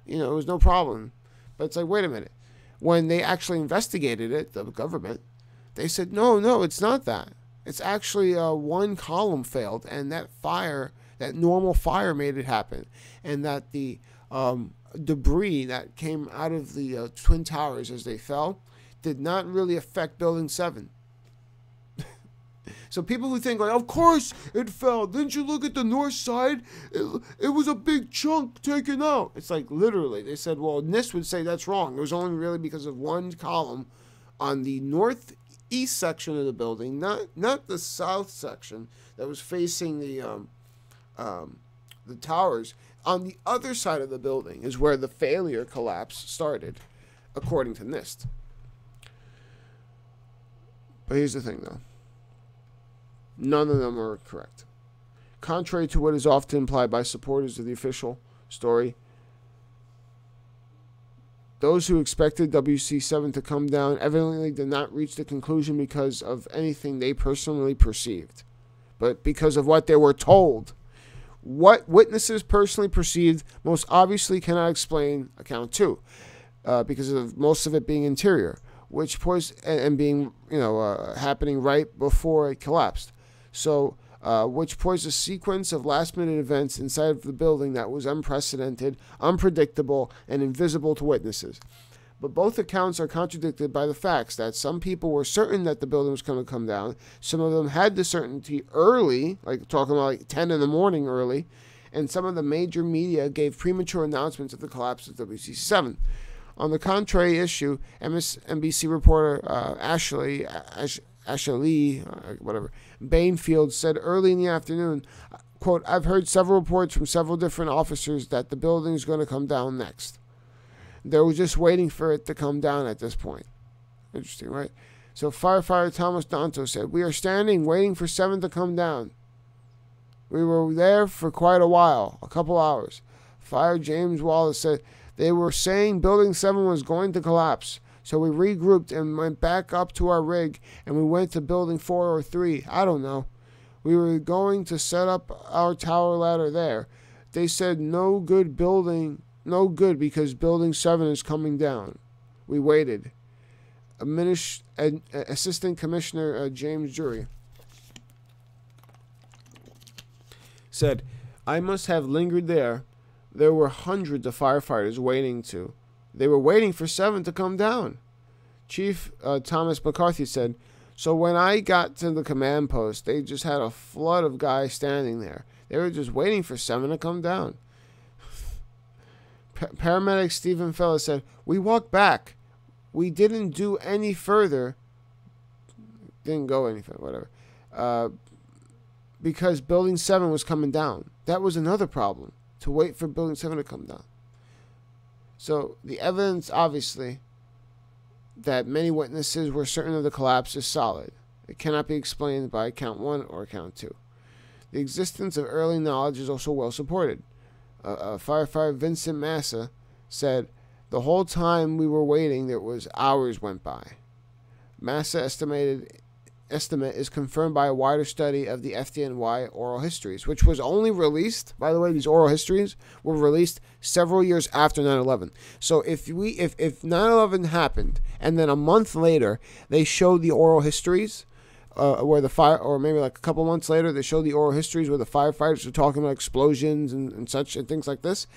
S1: it was no problem. But it's like, wait a minute. When they actually investigated it, the government, they said, no, it's not that. It's actually one column failed, and that normal fire made it happen. And that the debris that came out of the Twin Towers as they fell did not really affect Building 7. So people who think, like, of course it fell. Didn't you look at the north side? It was a big chunk taken out. It's like, literally. They said, well, NIST would say that's wrong. It was only really because of one column on the northeast section of the building, not the south section that was facing the towers. On the other side of the building is where the failure collapse started, according to NIST. But here's the thing, though. None of them are correct. Contrary to what is often implied by supporters of the official story, those who expected WC7 to come down evidently did not reach the conclusion because of anything they personally perceived, but because of what they were told. What witnesses personally perceived most obviously cannot explain account 2, because of most of it being interior, which and being happening right before it collapsed. So, which poised a sequence of last-minute events inside of the building that was unprecedented, unpredictable, and invisible to witnesses. But both accounts are contradicted by the facts that some people were certain that the building was going to come down. Some of them had the certainty early, like talking about like 10 in the morning early, and some of the major media gave premature announcements of the collapse of WC7. On the contrary issue, MSNBC reporter Ashley Bainfield said early in the afternoon, quote, I've heard several reports from several different officers that the building is going to come down next. They were just waiting for it to come down at this point. Interesting, right? So firefighter Thomas Danto said, we are standing waiting for 7 to come down. We were there for quite a while, a couple hours. Fire James Wallace said, they were saying Building 7 was going to collapse. So we regrouped and went back up to our rig, and we went to Building 4 or 3. I don't know. We were going to set up our tower ladder there. They said no good because Building 7 is coming down. We waited. Assistant Commissioner James Jury said, I must have lingered there. There were hundreds of firefighters waiting to. They were waiting for 7 to come down. Chief Thomas McCarthy said, so when I got to the command post, they just had a flood of guys standing there. They were just waiting for 7 to come down. Paramedic Stephen Fellows said, we walked back. We didn't do any further. Didn't go any further, whatever. Because Building 7 was coming down. That was another problem, to wait for Building 7 to come down. So the evidence, obviously, that many witnesses were certain of the collapse is solid. It cannot be explained by account 1 or account 2. The existence of early knowledge is also well supported. Firefighter Vincent Massa said, the whole time we were waiting, there was hours went by. Massa estimated estimate is confirmed by a wider study of the FDNY oral histories, which was only released, by the way, these oral histories were released several years after 9/11. So if 9/11 happened and then a month later they showed the oral histories, where the fire, or maybe like a couple months later, they showed the oral histories where the firefighters were talking about explosions and such and things like this,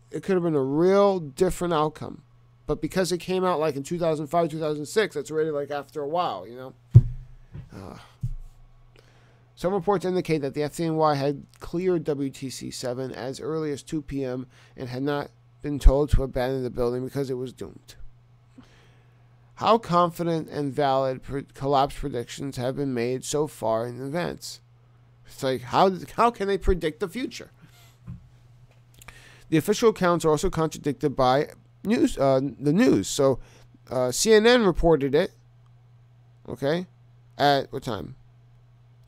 S1: it could have been a real different outcome. But because it came out like in 2005, 2006, that's already like after a while, you know. Some reports indicate that the FDNY had cleared WTC-7 as early as 2 p.m. and had not been told to abandon the building because it was doomed. How confident and valid collapse predictions have been made so far in advance? It's like, how can they predict the future? The official accounts are also contradicted by the news. So CNN reported it, okay, at what time?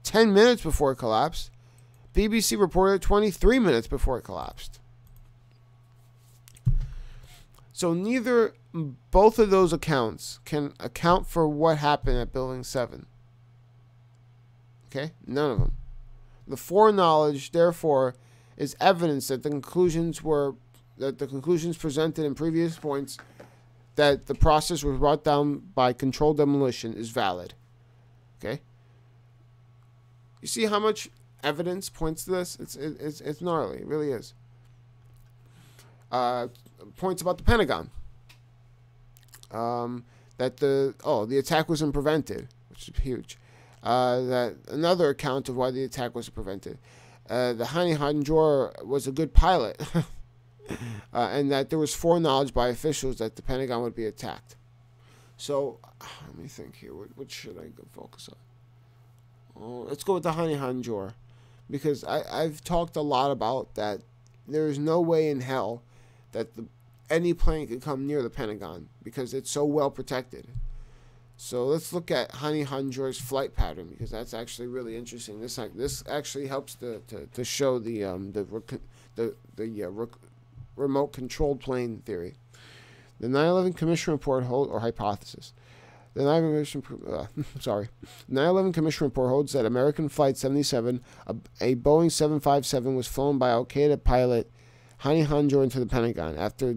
S1: 10 minutes before it collapsed. BBC reported 23 minutes before it collapsed. So both of those accounts can account for what happened at Building 7. Okay? None of them. The foreknowledge, therefore, is evidence that the conclusions presented in previous points that the process was brought down by controlled demolition is valid. Okay? You see how much evidence points to this? It's gnarly. It really is. Points about the Pentagon. That the attack wasn't prevented, which is huge. That another account of why the attack wasn't prevented. The Hani Hanjour was a good pilot, and that there was foreknowledge by officials that the Pentagon would be attacked. So let me think here. What should I go focus on? Oh, let's go with the Hani Hanjour, because I've talked a lot about that. There is no way in hell that any plane could come near the Pentagon because it's so well protected. So let's look at Hani Hanjour's flight pattern, because that's actually really interesting. This actually helps to show the remote controlled plane theory. The 9/11 Commission report or hypothesis. The 9/11 Commission report holds that American Flight 77, a Boeing 757, was flown by Al Qaeda pilot Hani Hanjour into the Pentagon. After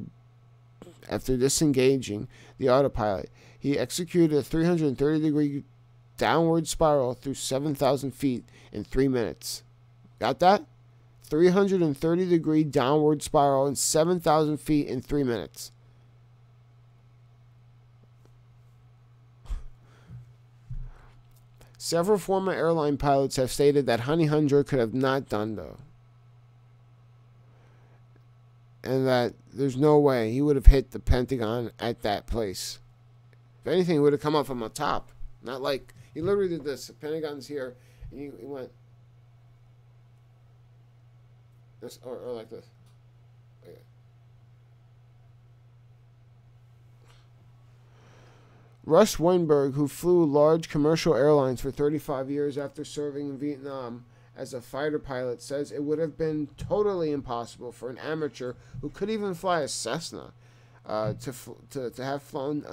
S1: disengaging the autopilot, he executed a 330-degree downward spiral through 7,000 feet in 3 minutes. Got that? 330-degree downward spiral in 7,000 feet in 3 minutes. Several former airline pilots have stated that Hani Hanjour could have not done though. And that there's no way he would have hit the Pentagon at that place. If anything, he would have come up from the top. Not like, he literally did this. The Pentagon's here, and he went this, or like this. Okay. Russ Weinberg, who flew large commercial airlines for 35 years after serving in Vietnam as a fighter pilot, says it would have been totally impossible for an amateur who could even fly a Cessna to have flown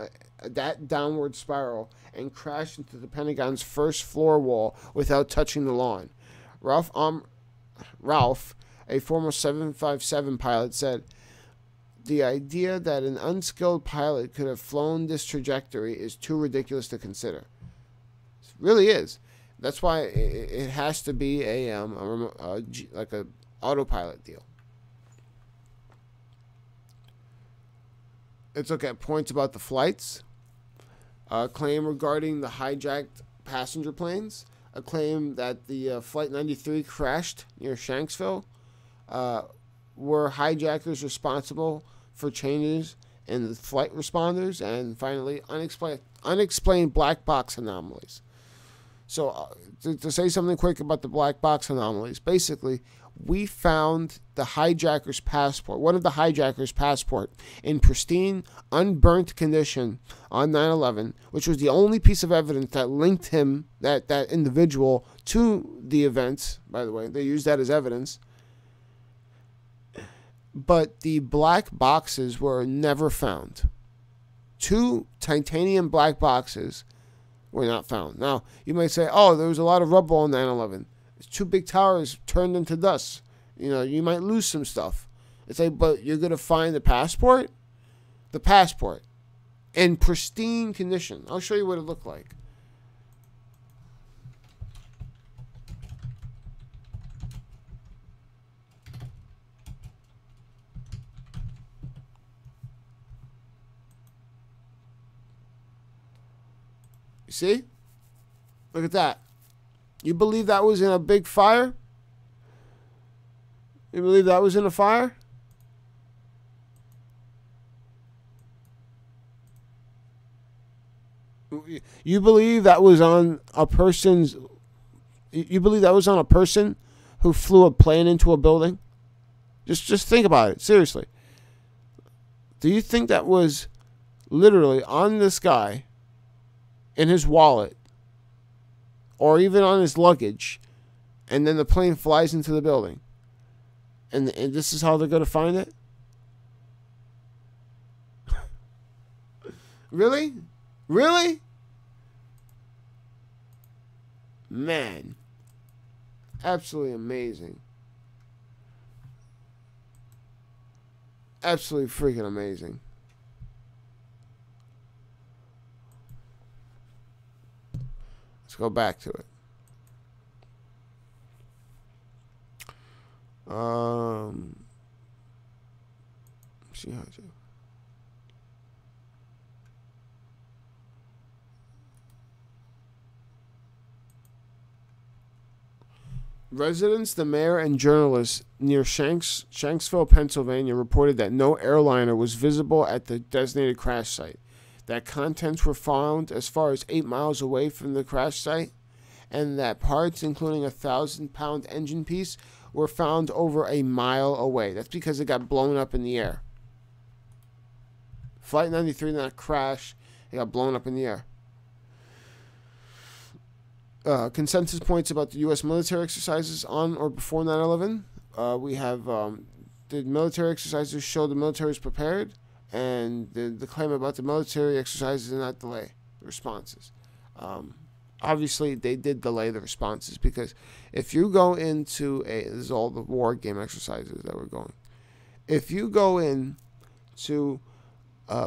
S1: that downward spiral and crashed into the Pentagon's first floor wall without touching the lawn. Ralph, a former 757 pilot, said, "The idea that an unskilled pilot could have flown this trajectory is too ridiculous to consider." It really is. That's why it has to be like a autopilot deal. Let's look at points about the flights. A claim regarding the hijacked passenger planes. A claim that the Flight 93 crashed near Shanksville. Were hijackers responsible for changes in the flight responders? And finally, unexplained black box anomalies. So to say something quick about the black box anomalies, basically, we found the hijacker's passport, one of the hijacker's passport, in pristine, unburnt condition on 9/11, which was the only piece of evidence that linked him, that individual, to the events. By the way, they used that as evidence. But the black boxes were never found. 2 titanium black boxes were not found. Now, you might say, oh, there was a lot of rubble on 9/11. It's 2 big towers turned into dust. You know, you might lose some stuff. It's like, but you're going to find the passport? The passport. In pristine condition. I'll show you what it looked like. You see? Look at that. You believe that was in a big fire? You believe that was in a fire? You believe that was on a person's... You believe that was on a person who flew a plane into a building? Just think about it. Seriously. Do you think that was literally on this guy in his wallet or even on his luggage, and then the plane flies into the building? And this is how they're going to find it? Really? Really? Man. Absolutely amazing. Absolutely freaking amazing. Let's go back to it. See how to. Residents, the mayor, and journalists near Shanksville, Pennsylvania, reported that no airliner was visible at the designated crash site, that contents were found as far as 8 miles away from the crash site, and that parts, including a 1,000-pound engine piece, were found over a mile away. That's because it got blown up in the air. Flight 93 did not crash. It got blown up in the air. Consensus points about the U.S. military exercises on or before 9/11. We have the military exercises show the military is prepared, and the claim about the military exercises did not delay the responses. Obviously, they did delay the responses because if you go into this is all the war game exercises that we're going. If you go in to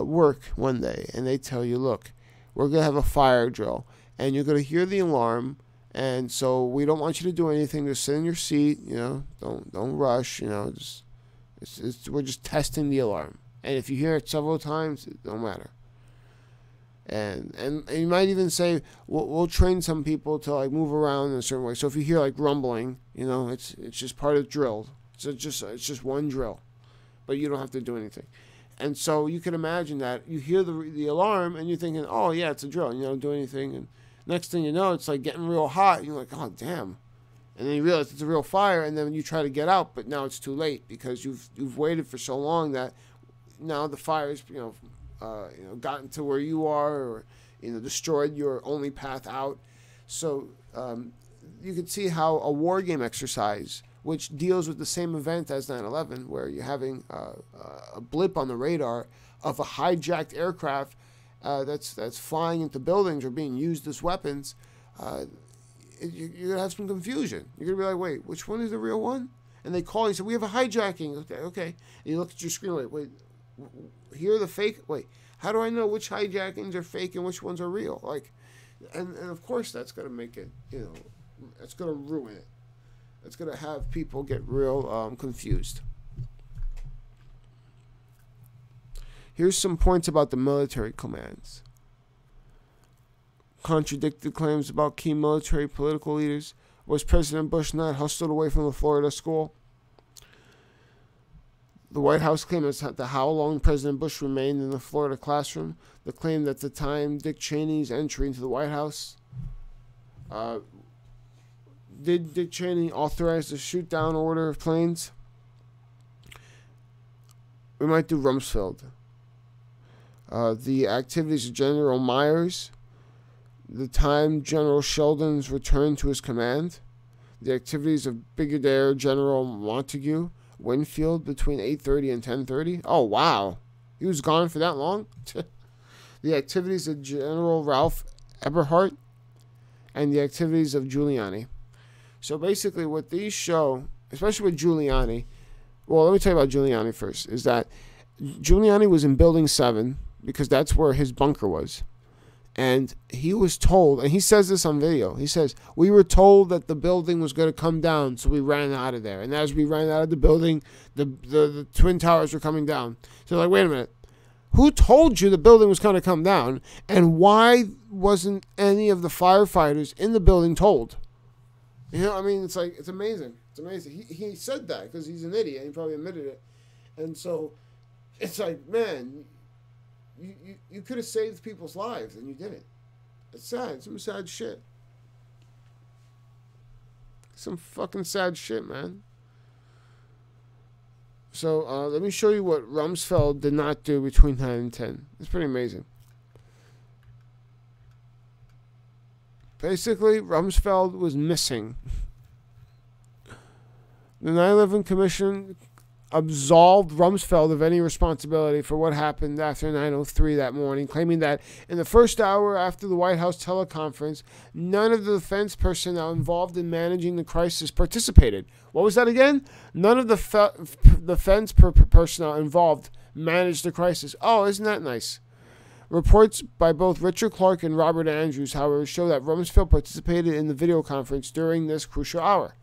S1: work one day and they tell you, look, we're going to have a fire drill, and you're going to hear the alarm, and so we don't want you to do anything. Just sit in your seat, you know, don't rush, you know. We're just testing the alarm, and if you hear it several times, it don't matter. And you might even say we'll train some people to like move around in a certain way. So if you hear like rumbling, you know, it's just part of the drill. So it's just one drill, but you don't have to do anything. And so you can imagine that you hear the alarm and you're thinking, oh yeah, it's a drill, and you don't do anything, and next thing you know, it's like getting real hot. And you're like, oh damn, and then you realize it's a real fire, and then you try to get out, but now it's too late because you've waited for so long that now the fire's gotten to where you are, or destroyed your only path out. So you can see how a war game exercise, which deals with the same event as 9/11, where you're having a blip on the radar of a hijacked aircraft that's flying into buildings or being used as weapons, you're going to have some confusion. You're going to be like, wait, which one is the real one? And they call you and say, we have a hijacking. Okay. And you look at your screen, wait, here are the fake. Wait, how do I know which hijackings are fake and which ones are real? Like, and of course that's going to make it, it's going to ruin it. It's going to have people get real confused. Here's some points about the military commands. Contradicted claims about key military political leaders. Was President Bush not hustled away from the Florida school? The White House claim as to how long President Bush remained in the Florida classroom. The claim that the time Dick Cheney's entry into the White House. Did Dick Cheney authorize the shoot-down order of planes? We might do Rumsfeld. The activities of General Myers. The time General Sheldon's return to his command. The activities of Brigadier General Montague Winfield between 8:30 and 10:30. Oh, wow. He was gone for that long? The activities of General Ralph Eberhardt and the activities of Giuliani. So basically what these show, especially with Giuliani, well, let me tell you about Giuliani first, is that Giuliani was in Building 7 because that's where his bunker was. And he was told, and he says this on video, he says, we were told that the building was going to come down, so we ran out of there. And as we ran out of the building, the Twin Towers were coming down. So like, wait a minute. Who told you the building was going to come down? And why wasn't any of the firefighters in the building told? You know, I mean, it's like, it's amazing. It's amazing. He said that because he's an idiot, and he probably admitted it. And so it's like, man, you could have saved people's lives, and you didn't. It's sad. Some sad shit. Some fucking sad shit, man. So let me show you what Rumsfeld did not do between 9 and 10. It's pretty amazing. Basically, Rumsfeld was missing. The 9/11 Commission absolved Rumsfeld of any responsibility for what happened after 9/03 that morning, claiming that in the first hour after the White House teleconference, none of the defense personnel involved in managing the crisis participated. What was that again? None of the defense personnel involved managed the crisis. Oh, isn't that nice? Reports by both Richard Clark and Robert Andrews, however, show that Rumsfeld participated in the video conference during this crucial hour.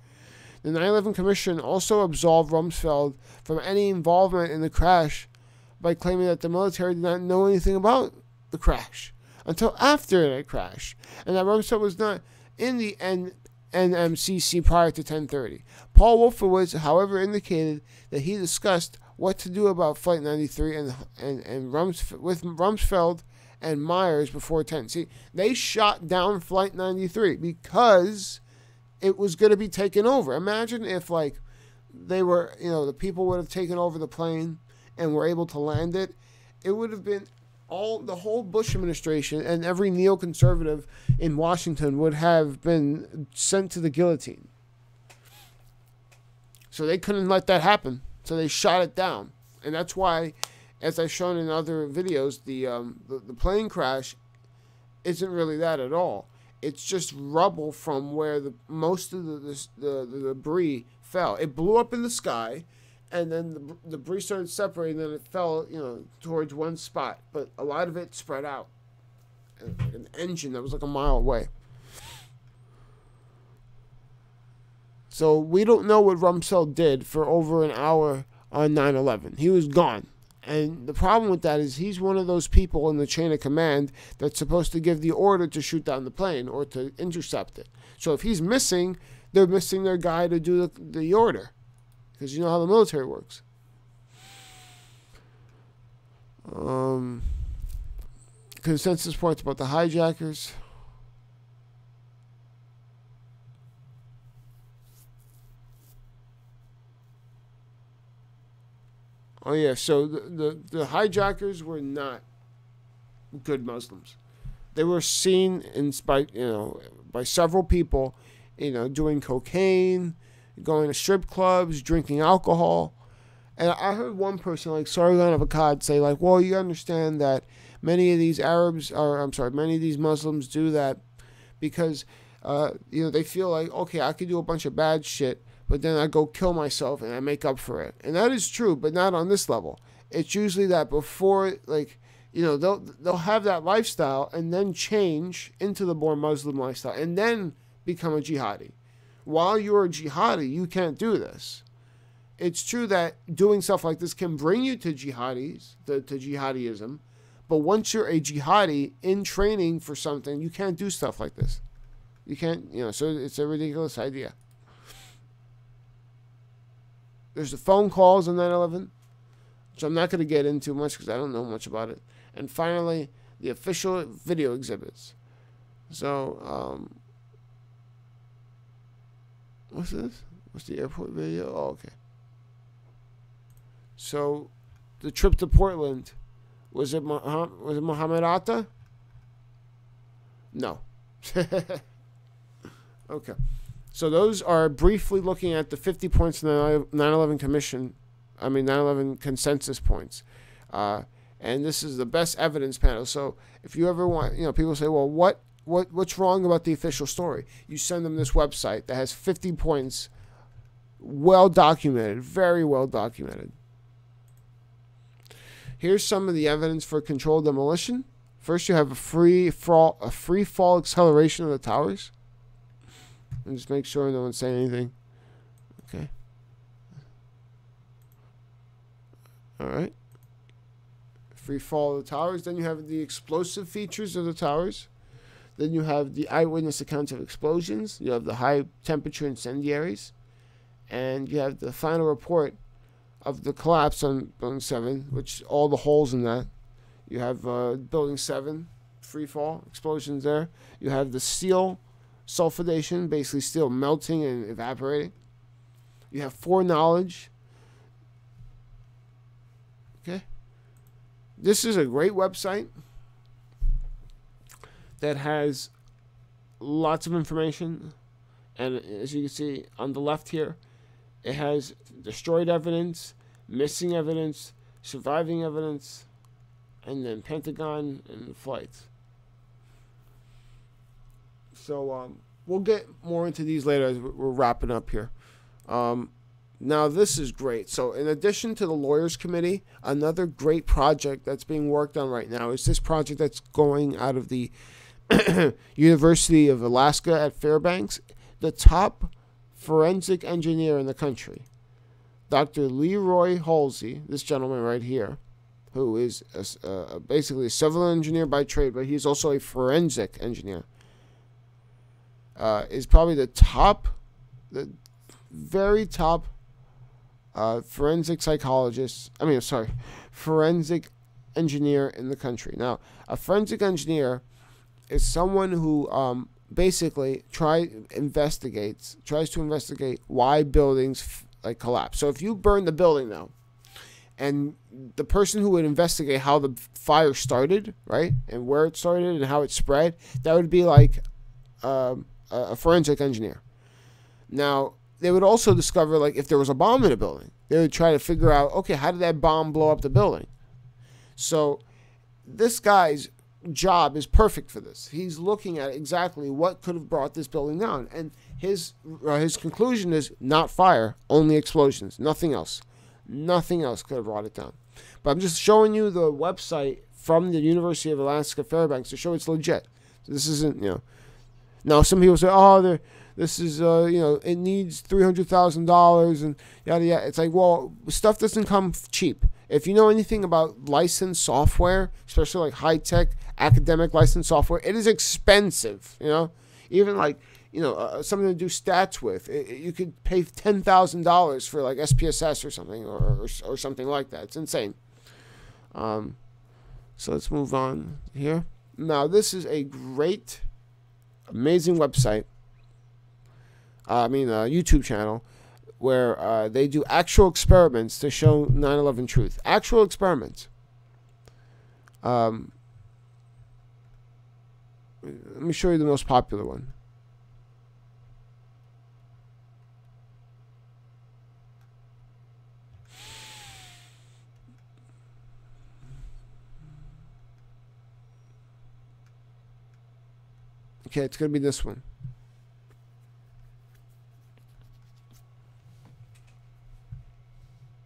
S1: The 9/11 Commission also absolved Rumsfeld from any involvement in the crash by claiming that the military did not know anything about the crash until after the crash, and that Rumsfeld was not in the NMCC prior to 10:30. Paul Wolfowitz, however, indicated that he discussed what to do about Flight 93 with Rumsfeld and Myers before 10. See, they shot down Flight 93 because it was going to be taken over. Imagine if, like, they were, you know, the people would have taken over the plane and were able to land it. It would have been the whole Bush administration and every neoconservative in Washington would have been sent to the guillotine. So they couldn't let that happen. So they shot it down. And that's why, as I've shown in other videos, the plane crash isn't really that at all. It's just rubble from where most of the debris fell. It blew up in the sky, and then the debris started separating, and then it fell, you know, towards one spot. But a lot of it spread out. An engine that was like a mile away. So we don't know what Rumsfeld did for over an hour on 9/11. He was gone. And the problem with that is he's one of those people in the chain of command that's supposed to give the order to shoot down the plane or to intercept it. So if he's missing, they're missing their guy to do the order. Because you know how the military works. Consensus points about the hijackers. Oh yeah, so the hijackers were not good Muslims. They were seen by several people, doing cocaine, going to strip clubs, drinking alcohol. And I heard one person like Sargon of Akkad say like, well, you understand that many of these many of these Muslims do that because they feel like, okay, I could do a bunch of bad shit, but then I go kill myself and I make up for it. And that is true, but not on this level. It's usually that before, they'll have that lifestyle and then change into the more Muslim lifestyle and then become a jihadi. While you're a jihadi, you can't do this. It's true that doing stuff like this can bring you to jihadism, but once you're a jihadi in training for something, you can't do stuff like this. You can't, so it's a ridiculous idea. There's the phone calls on 9/11, which I'm not going to get into much because I don't know much about it. And finally, the official video exhibits. So, what's this? What's the airport video? Oh, okay. So, the trip to Portland, was it Mohammed Atta? No. Okay. So those are briefly looking at the 50 points in the 9/11 Commission, 9/11 consensus points. And this is the best evidence panel. So if you ever want, people say, well, what what's wrong about the official story? You send them this website that has 50 points, well documented, very well documented. Here's some of the evidence for controlled demolition. First, you have a free fall acceleration of the towers. And just make sure no one's saying anything. Okay. All right. Free fall of the towers. Then you have the explosive features of the towers. Then you have the eyewitness accounts of explosions. You have the high temperature incendiaries. And you have the final report of the collapse on Building 7, which all the holes in that. You have Building 7, free fall, explosions there. You have the steel sulfidation, basically steel melting and evaporating. You have foreknowledge. Okay. This is a great website that has lots of information. And as you can see on the left here, it has destroyed evidence, missing evidence, surviving evidence, and then Pentagon and flights. So we'll get more into these later as we're wrapping up here. Now this is great. So in addition to the Lawyers Committee, another great project that's being worked on right now is this project that's going out of the University of Alaska at Fairbanks. The top forensic engineer in the country, Dr. Leroy Halsey, this gentleman right here, who is basically a civil engineer by trade, but he's also a forensic engineer, is probably the very top forensic forensic engineer in the country. Now, a forensic engineer is someone who basically tries to investigate why buildings collapse. So if you burn the building now, and the person who would investigate how the fire started, right, and where it started and how it spread, that would be like a forensic engineer. Now, they would also discover, like, if there was a bomb in a building, they would try to figure out, okay, how did that bomb blow up the building? So this guy's job is perfect for this. He's looking at exactly what could have brought this building down, and his conclusion is not fire, only explosions, nothing else. Nothing else could have brought it down. But I'm just showing you the website from the University of Alaska Fairbanks to show it's legit. So this isn't, Now some people say, oh, this is, it needs $300,000 and yada yada. It's like, well, stuff doesn't come cheap. If you know anything about licensed software, especially like high-tech academic licensed software, it is expensive, Even something to do stats with. You could pay $10,000 for like SPSS or something or something like that. It's insane. So let's move on here. Now, this is a great, amazing website. YouTube channel where they do actual experiments to show 9/11 truth. Actual experiments. Let me show you the most popular one. Okay, it's going to be this one.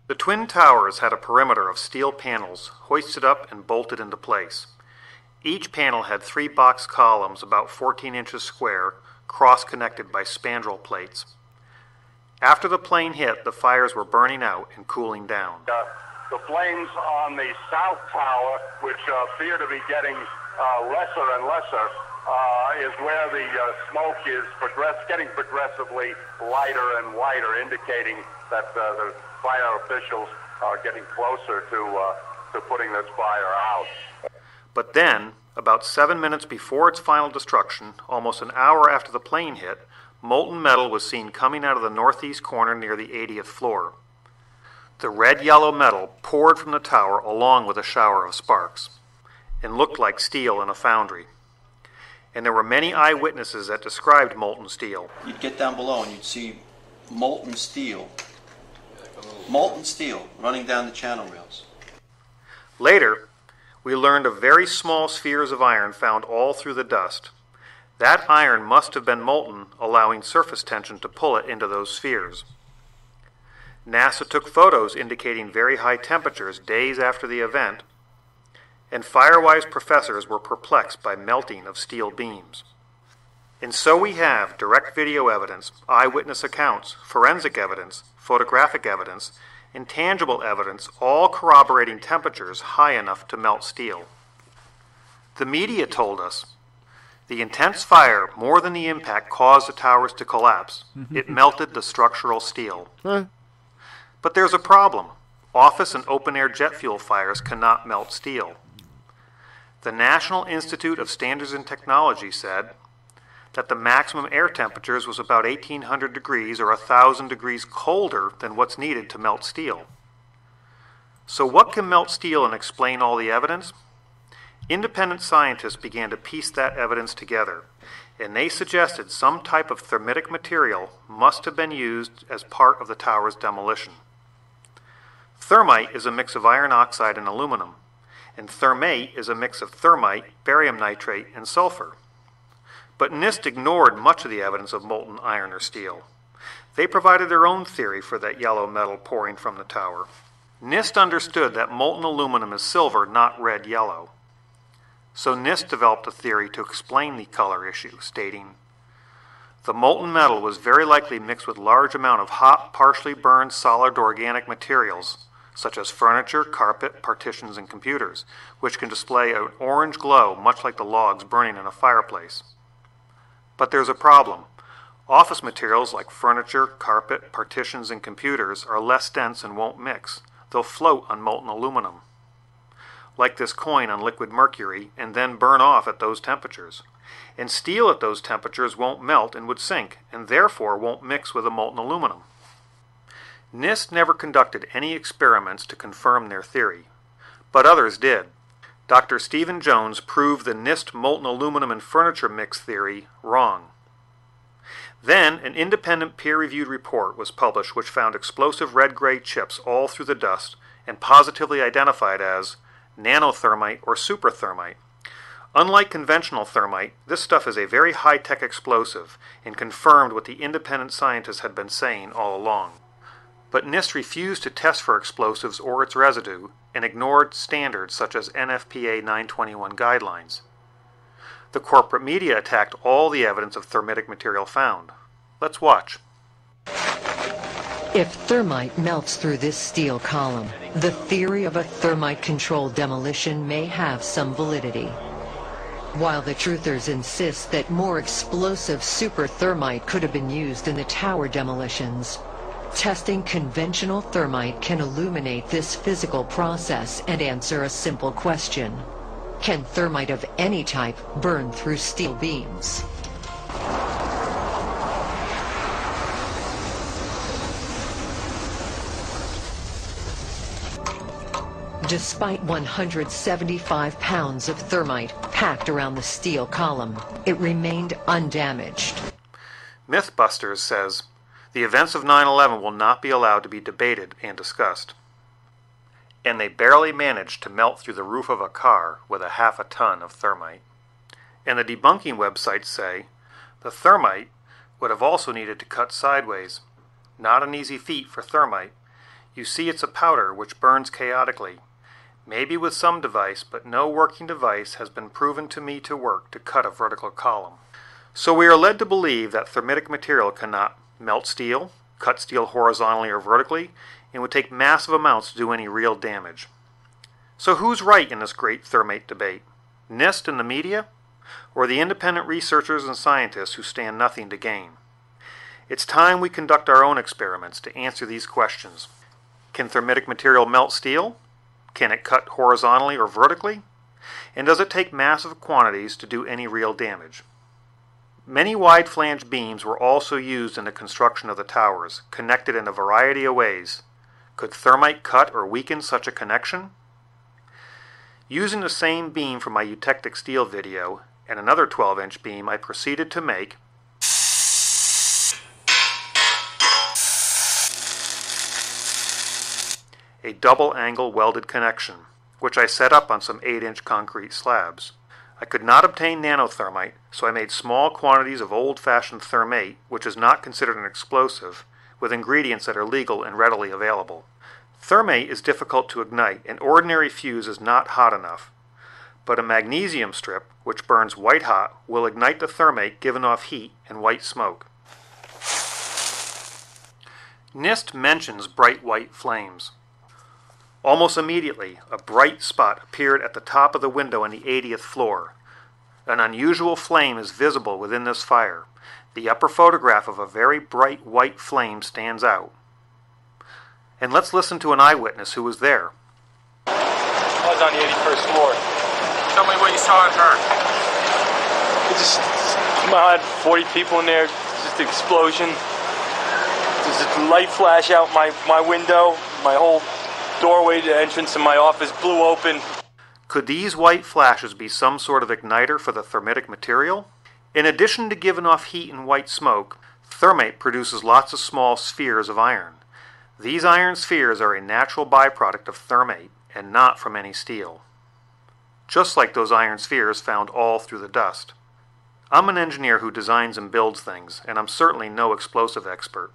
S15: The Twin Towers had a perimeter of steel panels hoisted up and bolted into place. Each panel had 3 box columns about 14 inches square, cross-connected by spandrel plates. After the plane hit, the fires were burning out and cooling down.
S16: The flames on the South Tower, which appear to be getting lesser and lesser, is where the smoke is getting progressively lighter and lighter, indicating that the fire officials are getting closer to putting this fire out.
S15: But then, about 7 minutes before its final destruction, almost an hour after the plane hit, molten metal was seen coming out of the northeast corner near the 80th floor. The red-yellow metal poured from the tower along with a shower of sparks, and looked like steel in a foundry. And there were many eyewitnesses that described molten steel.
S17: You'd get down below and you'd see molten steel running down the channel rails.
S15: Later, we learned of very small spheres of iron found all through the dust. That iron must have been molten, allowing surface tension to pull it into those spheres. NASA took photos indicating very high temperatures days after the event, and Firewise professors were perplexed by melting of steel beams. And so we have direct video evidence, eyewitness accounts, forensic evidence, photographic evidence, and tangible evidence all corroborating temperatures high enough to melt steel. The media told us the intense fire, more than the impact, caused the towers to collapse. It melted the structural steel. But there's a problem. Office and open-air jet fuel fires cannot melt steel. The National Institute of Standards and Technology said that the maximum air temperatures was about 1,800 degrees or 1,000 degrees colder than what's needed to melt steel. So what can melt steel and explain all the evidence? Independent scientists began to piece that evidence together, and they suggested some type of thermitic material must have been used as part of the tower's demolition. Thermite is a mix of iron oxide and aluminum, and thermate is a mix of thermite, barium nitrate, and sulfur. But NIST ignored much of the evidence of molten iron or steel. They provided their own theory for that yellow metal pouring from the tower. NIST understood that molten aluminum is silver, not red-yellow. So NIST developed a theory to explain the color issue, stating, the molten metal was very likely mixed with large amount of hot, partially burned, solid organic materials, such as furniture, carpet, partitions, and computers, which can display an orange glow much like the logs burning in a fireplace. But there's a problem. Office materials like furniture, carpet, partitions, and computers are less dense and won't mix. They'll float on molten aluminum, like this coin on liquid mercury, and then burn off at those temperatures. And steel at those temperatures won't melt and would sink, and therefore won't mix with the molten aluminum. NIST never conducted any experiments to confirm their theory, but others did. Dr. Stephen Jones proved the NIST molten aluminum and furniture mix theory wrong. Then, an independent peer-reviewed report was published which found explosive red-gray chips all through the dust and positively identified as Nano-Thermite or super thermite. Unlike conventional thermite, this stuff is a very high-tech explosive and confirmed what the independent scientists had been saying all along. But NIST refused to test for explosives or its residue and ignored standards such as NFPA 921 guidelines. The corporate media attacked all the evidence of thermitic material found. Let's watch.
S18: If thermite melts through this steel column, the theory of a thermite-controlled demolition may have some validity. While the truthers insist that more explosive super thermite could have been used in the tower demolitions, testing conventional thermite can illuminate this physical process and answer a simple question. Can thermite of any type burn through steel beams? Despite 175 pounds of thermite packed around the steel column, it remained undamaged.
S15: Mythbusters says, the events of 9/11 will not be allowed to be debated and discussed. And they barely managed to melt through the roof of a car with a half a ton of thermite. And the debunking websites say, the thermite would have also needed to cut sideways. Not an easy feat for thermite. You see, it's a powder which burns chaotically. Maybe with some device, but no working device has been proven to me to work to cut a vertical column. So we are led to believe that thermitic material cannot melt steel, cut steel horizontally or vertically, and would take massive amounts to do any real damage. So who's right in this great thermate debate? NIST and the media? Or the independent researchers and scientists who stand nothing to gain? It's time we conduct our own experiments to answer these questions. Can thermitic material melt steel? Can it cut horizontally or vertically? And does it take massive quantities to do any real damage? Many wide-flanged beams were also used in the construction of the towers, connected in a variety of ways. Could thermite cut or weaken such a connection? Using the same beam from my eutectic steel video and another 12-inch beam, I proceeded to make a double-angle welded connection, which I set up on some 8-inch concrete slabs. I could not obtain Nano-Thermite, so I made small quantities of old-fashioned thermate, which is not considered an explosive, with ingredients that are legal and readily available. Thermate is difficult to ignite, and ordinary fuse is not hot enough. But a magnesium strip, which burns white hot, will ignite the thermate giving off heat and white smoke. NIST mentions bright white flames. Almost immediately, a bright spot appeared at the top of the window on the 80th floor. An unusual flame is visible within this fire. The upper photograph of a very bright white flame stands out. And let's listen to an eyewitness who was there.
S19: I was on the 81st floor. Tell me what you saw and heard. It just I had 40 people in there, just an explosion. There's a light flash out my window, my whole doorway to the entrance to my office blew open.
S15: Could these white flashes be some sort of igniter for the thermitic material? In addition to giving off heat and white smoke, thermate produces lots of small spheres of iron. These iron spheres are a natural byproduct of thermate and not from any steel. Just like those iron spheres found all through the dust. I'm an engineer who designs and builds things, and I'm certainly no explosive expert.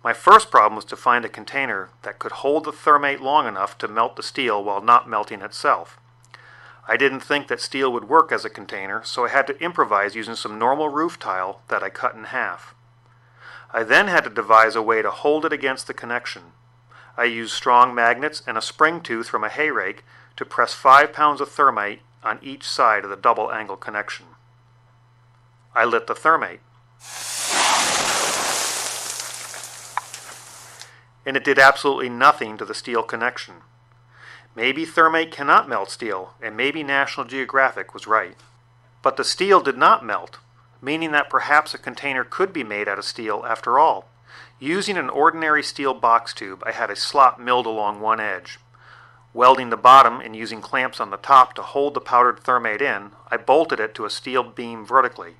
S15: My first problem was to find a container that could hold the thermate long enough to melt the steel while not melting itself. I didn't think that steel would work as a container, so I had to improvise using some normal roof tile that I cut in half. I then had to devise a way to hold it against the connection. I used strong magnets and a spring tooth from a hay rake to press 5 pounds of thermite on each side of the double angle connection. I lit the thermate. And it did absolutely nothing to the steel connection. Maybe thermate cannot melt steel, and maybe National Geographic was right. But the steel did not melt, meaning that perhaps a container could be made out of steel after all. Using an ordinary steel box tube, I had a slot milled along one edge. Welding the bottom and using clamps on the top to hold the powdered thermate in, I bolted it to a steel beam vertically.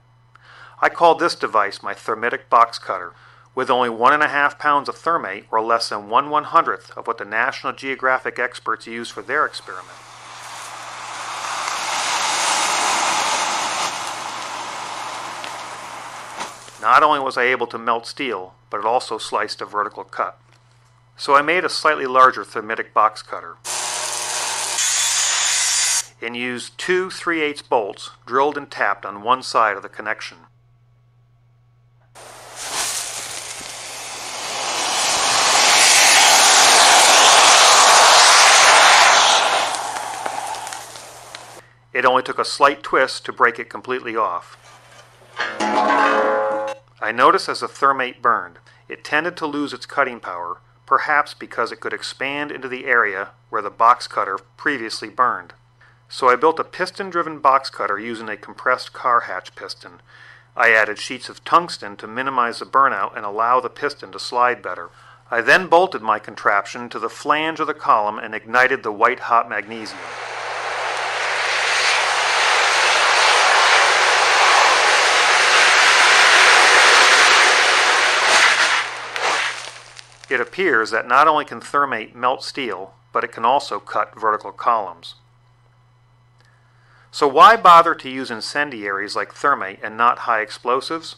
S15: I called this device my thermitic box cutter. With only 1.5 pounds of thermate, or less than 1/100th of what the National Geographic experts used for their experiment. Not only was I able to melt steel, but it also sliced a vertical cut. So I made a slightly larger thermitic box cutter and used 2 3/8 bolts drilled and tapped on one side of the connection. It only took a slight twist to break it completely off. I noticed as the thermate burned, it tended to lose its cutting power, perhaps because it could expand into the area where the box cutter previously burned. So I built a piston-driven box cutter using a compressed car hatch piston. I added sheets of tungsten to minimize the burnout and allow the piston to slide better. I then bolted my contraption to the flange of the column and ignited the white-hot magnesium. It appears that not only can thermate melt steel, but it can also cut vertical columns. So why bother to use incendiaries like thermate and not high explosives?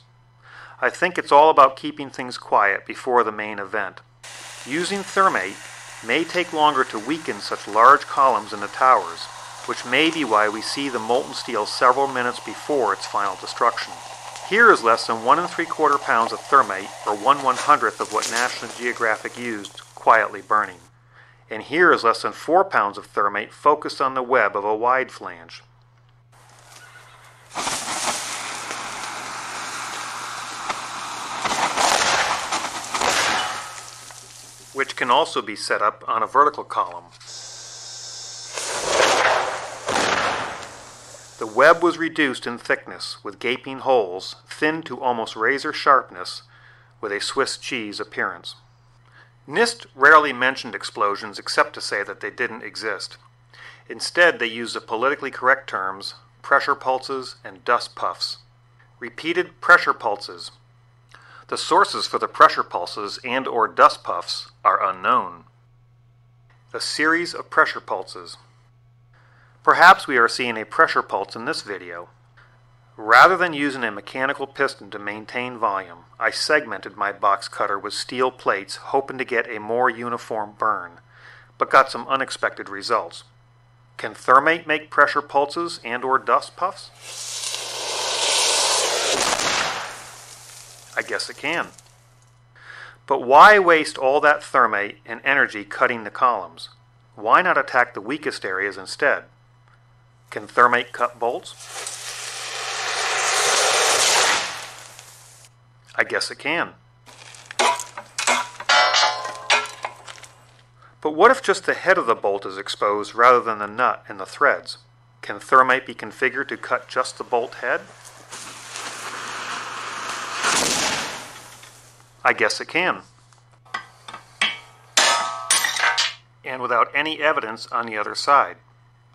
S15: I think it's all about keeping things quiet before the main event. Using thermate may take longer to weaken such large columns in the towers, which may be why we see the molten steel several minutes before its final destruction. Here is less than 1 3/4 pounds of thermate, or 1/100th of what National Geographic used, quietly burning. And here is less than 4 pounds of thermate focused on the web of a wide flange. Which can also be set up on a vertical column. The web was reduced in thickness, with gaping holes, thinned to almost razor sharpness, with a Swiss cheese appearance. NIST rarely mentioned explosions except to say that they didn't exist. Instead, they used the politically correct terms pressure pulses and dust puffs. Repeated pressure pulses. The sources for the pressure pulses and/or dust puffs are unknown. The series of pressure pulses. Perhaps we are seeing a pressure pulse in this video. Rather than using a mechanical piston to maintain volume, I segmented my box cutter with steel plates hoping to get a more uniform burn, but got some unexpected results. Can thermite make pressure pulses and/or dust puffs? I guess it can. But why waste all that thermite and energy cutting the columns? Why not attack the weakest areas instead? Can thermite cut bolts? I guess it can. But what if just the head of the bolt is exposed rather than the nut and the threads? Can thermite be configured to cut just the bolt head? I guess it can. And without any evidence on the other side.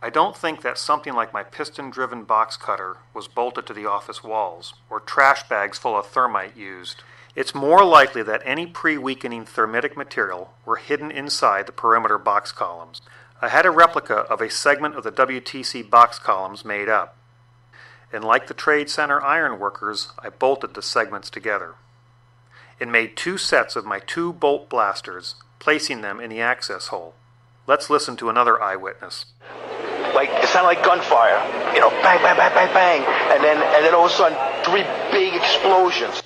S15: I don't think that something like my piston-driven box cutter was bolted to the office walls, or trash bags full of thermite used. It's more likely that any pre-weakening thermitic material were hidden inside the perimeter box columns. I had a replica of a segment of the WTC box columns made up. And like the Trade Center iron workers, I bolted the segments together. It made 2 sets of my 2 bolt blasters, placing them in the access hole. Let's listen to another eyewitness.
S20: Like, it sounded like gunfire, you know, bang, bang, bang, bang, bang, and then all of a sudden, 3 big explosions.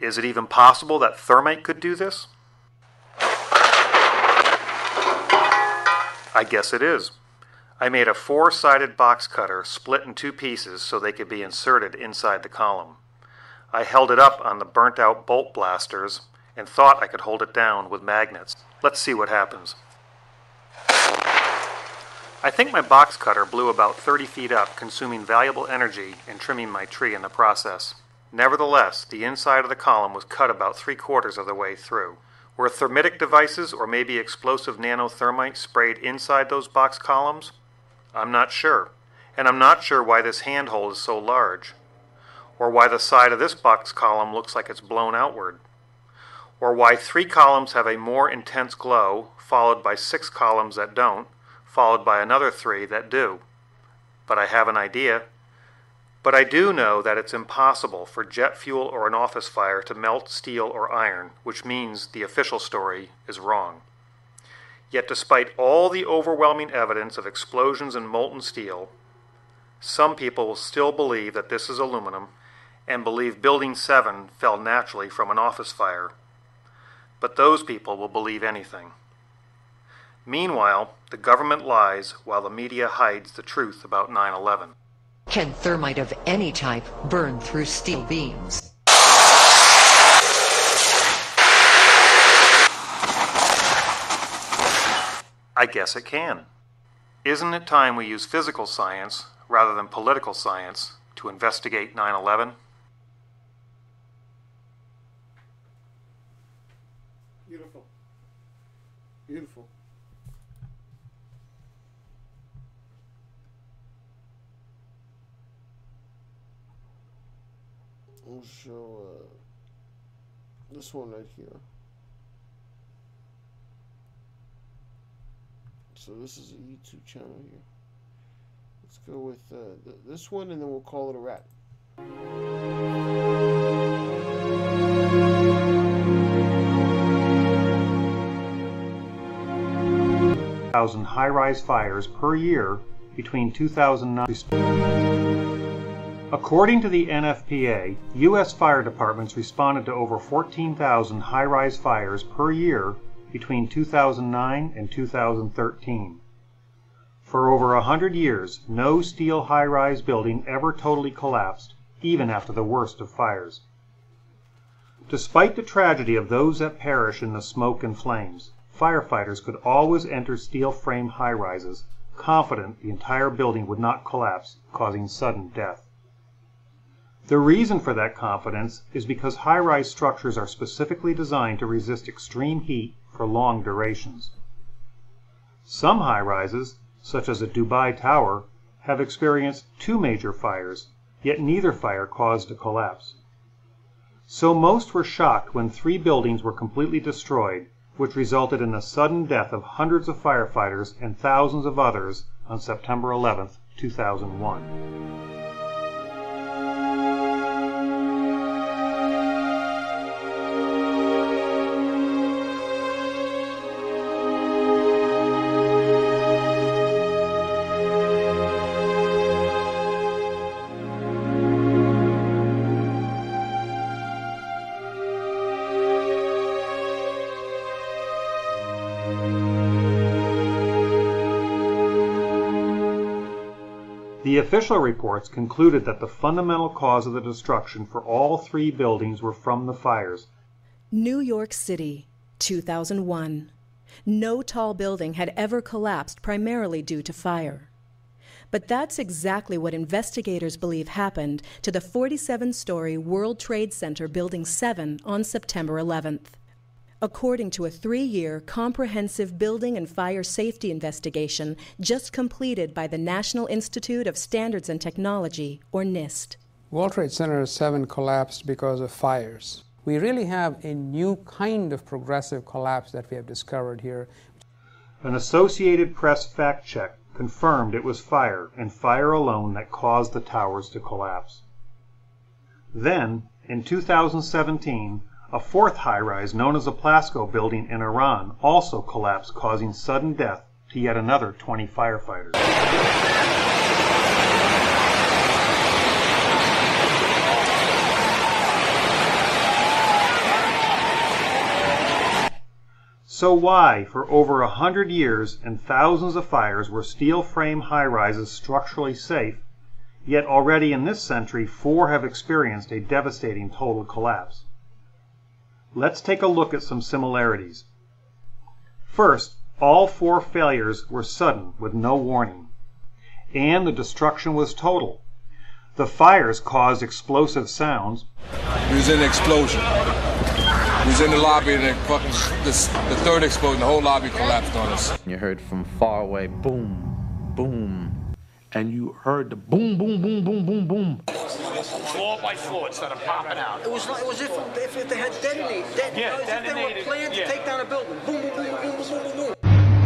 S15: Is it even possible that thermite could do this? I guess it is. I made a 4-sided box cutter split in 2 pieces so they could be inserted inside the column. I held it up on the burnt-out bolt blasters and thought I could hold it down with magnets. Let's see what happens. I think my box cutter blew about 30 feet up, consuming valuable energy and trimming my tree in the process. Nevertheless, the inside of the column was cut about 3/4 of the way through. Were thermitic devices or maybe explosive nano-thermite sprayed inside those box columns? I'm not sure. And I'm not sure why this handhold is so large. Or why the side of this box column looks like it's blown outward. Or why 3 columns have a more intense glow, followed by 6 columns that don't, followed by another 3 that do. But I have an idea. But I do know that it's impossible for jet fuel or an office fire to melt steel or iron, which means the official story is wrong. Yet despite all the overwhelming evidence of explosions in molten steel, some people will still believe that this is aluminum and believe Building 7 fell naturally from an office fire. But those people will believe anything. Meanwhile, the government lies while the media hides the truth about 9/11.
S18: Can thermite of any type burn through steel beams?
S15: I guess it can. Isn't it time we use physical science rather than political science to investigate 9/11?
S1: Beautiful. Beautiful. I'll show this one right here. So this is a YouTube channel here. Let's go with this one, and then we'll call it a wrap.
S15: High-rise fires per year between 2009. According to the NFPA, U.S. fire departments responded to over 14,000 high-rise fires per year between 2009 and 2013. For over 100 years, no steel high-rise building ever totally collapsed, even after the worst of fires. Despite the tragedy of those that perish in the smoke and flames, firefighters could always enter steel-frame high-rises, confident the entire building would not collapse, causing sudden death. The reason for that confidence is because high-rise structures are specifically designed to resist extreme heat for long durations. Some high-rises, such as a Dubai Tower, have experienced 2 major fires, yet neither fire caused a collapse. So most were shocked when 3 buildings were completely destroyed, which resulted in the sudden death of hundreds of firefighters and thousands of others on September 11, 2001. The official reports concluded that the fundamental cause of the destruction for all three buildings were from the fires.
S21: New York City, 2001. No tall building had ever collapsed primarily due to fire. But that's exactly what investigators believe happened to the 47-story World Trade Center Building 7 on September 11th. According to a 3-year comprehensive building and fire safety investigation just completed by the National Institute of Standards and Technology, or NIST.
S22: World Trade Center 7 collapsed because of fires. We really have a new kind of progressive collapse that we have discovered here.
S15: An Associated Press fact check confirmed it was fire, and fire alone, that caused the towers to collapse. Then, in 2017, a fourth high-rise known as the Plasco building in Iran also collapsed, causing sudden death to yet another 20 firefighters. So why, for over 100 years and thousands of fires, were steel frame high-rises structurally safe, yet already in this century 4 have experienced a devastating total collapse? Let's take a look at some similarities. First, all 4 failures were sudden, with no warning. And the destruction was total. The fires caused explosive sounds.
S23: We was in an explosion. We was in the lobby and the third explosion, the whole lobby collapsed on us.
S24: You heard from far away, boom, boom. And you heard the boom, boom, boom, boom, boom, boom.
S20: Floor by floor instead of popping out. It was if they had detonated. If they were planned to take down a building. Boom, boom, boom, boom, boom, boom, boom.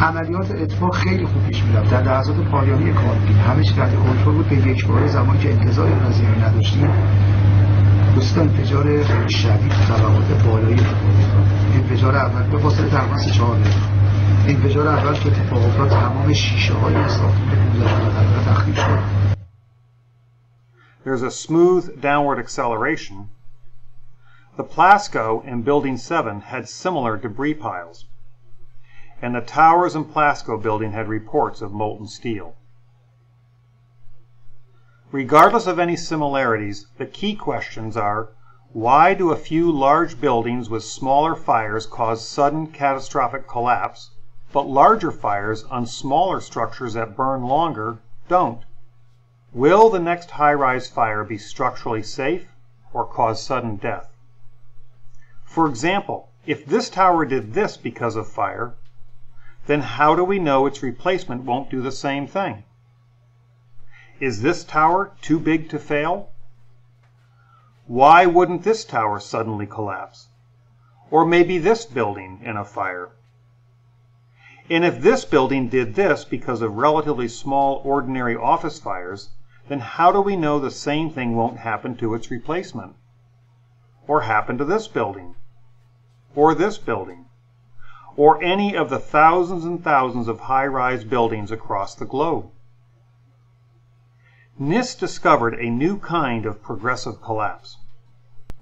S25: عملیات اتفاق خیلی خوب پیش می‌رفت. در لحظات پایانی کارگیری همه چیز تحت کنترل بود. به یک بار زمانی که انتظار قضیه نداشتیم، خصوصا انفجار خیلی شدید طبقات بالایی انفجار اول به فاصله تقریبا 3-4 دقیقه. انفجار اول که اتفاق افتاد تمام شیشه‌های ساختمان گذاشت و تخریب شد.
S15: There's a smooth downward acceleration. The Plasco in Building 7 had similar debris piles, and the towers in Plasco building had reports of molten steel. Regardless of any similarities, the key questions are, why do a few large buildings with smaller fires cause sudden catastrophic collapse, but larger fires on smaller structures that burn longer don't? Will the next high-rise fire be structurally safe or cause sudden death? For example, if this tower did this because of fire, then how do we know its replacement won't do the same thing? Is this tower too big to fail? Why wouldn't this tower suddenly collapse? Or maybe this building in a fire? And if this building did this because of relatively small ordinary office fires, then how do we know the same thing won't happen to its replacement? Or happen to this building? Or this building? Or any of the thousands and thousands of high-rise buildings across the globe? NIST discovered a new kind of progressive collapse.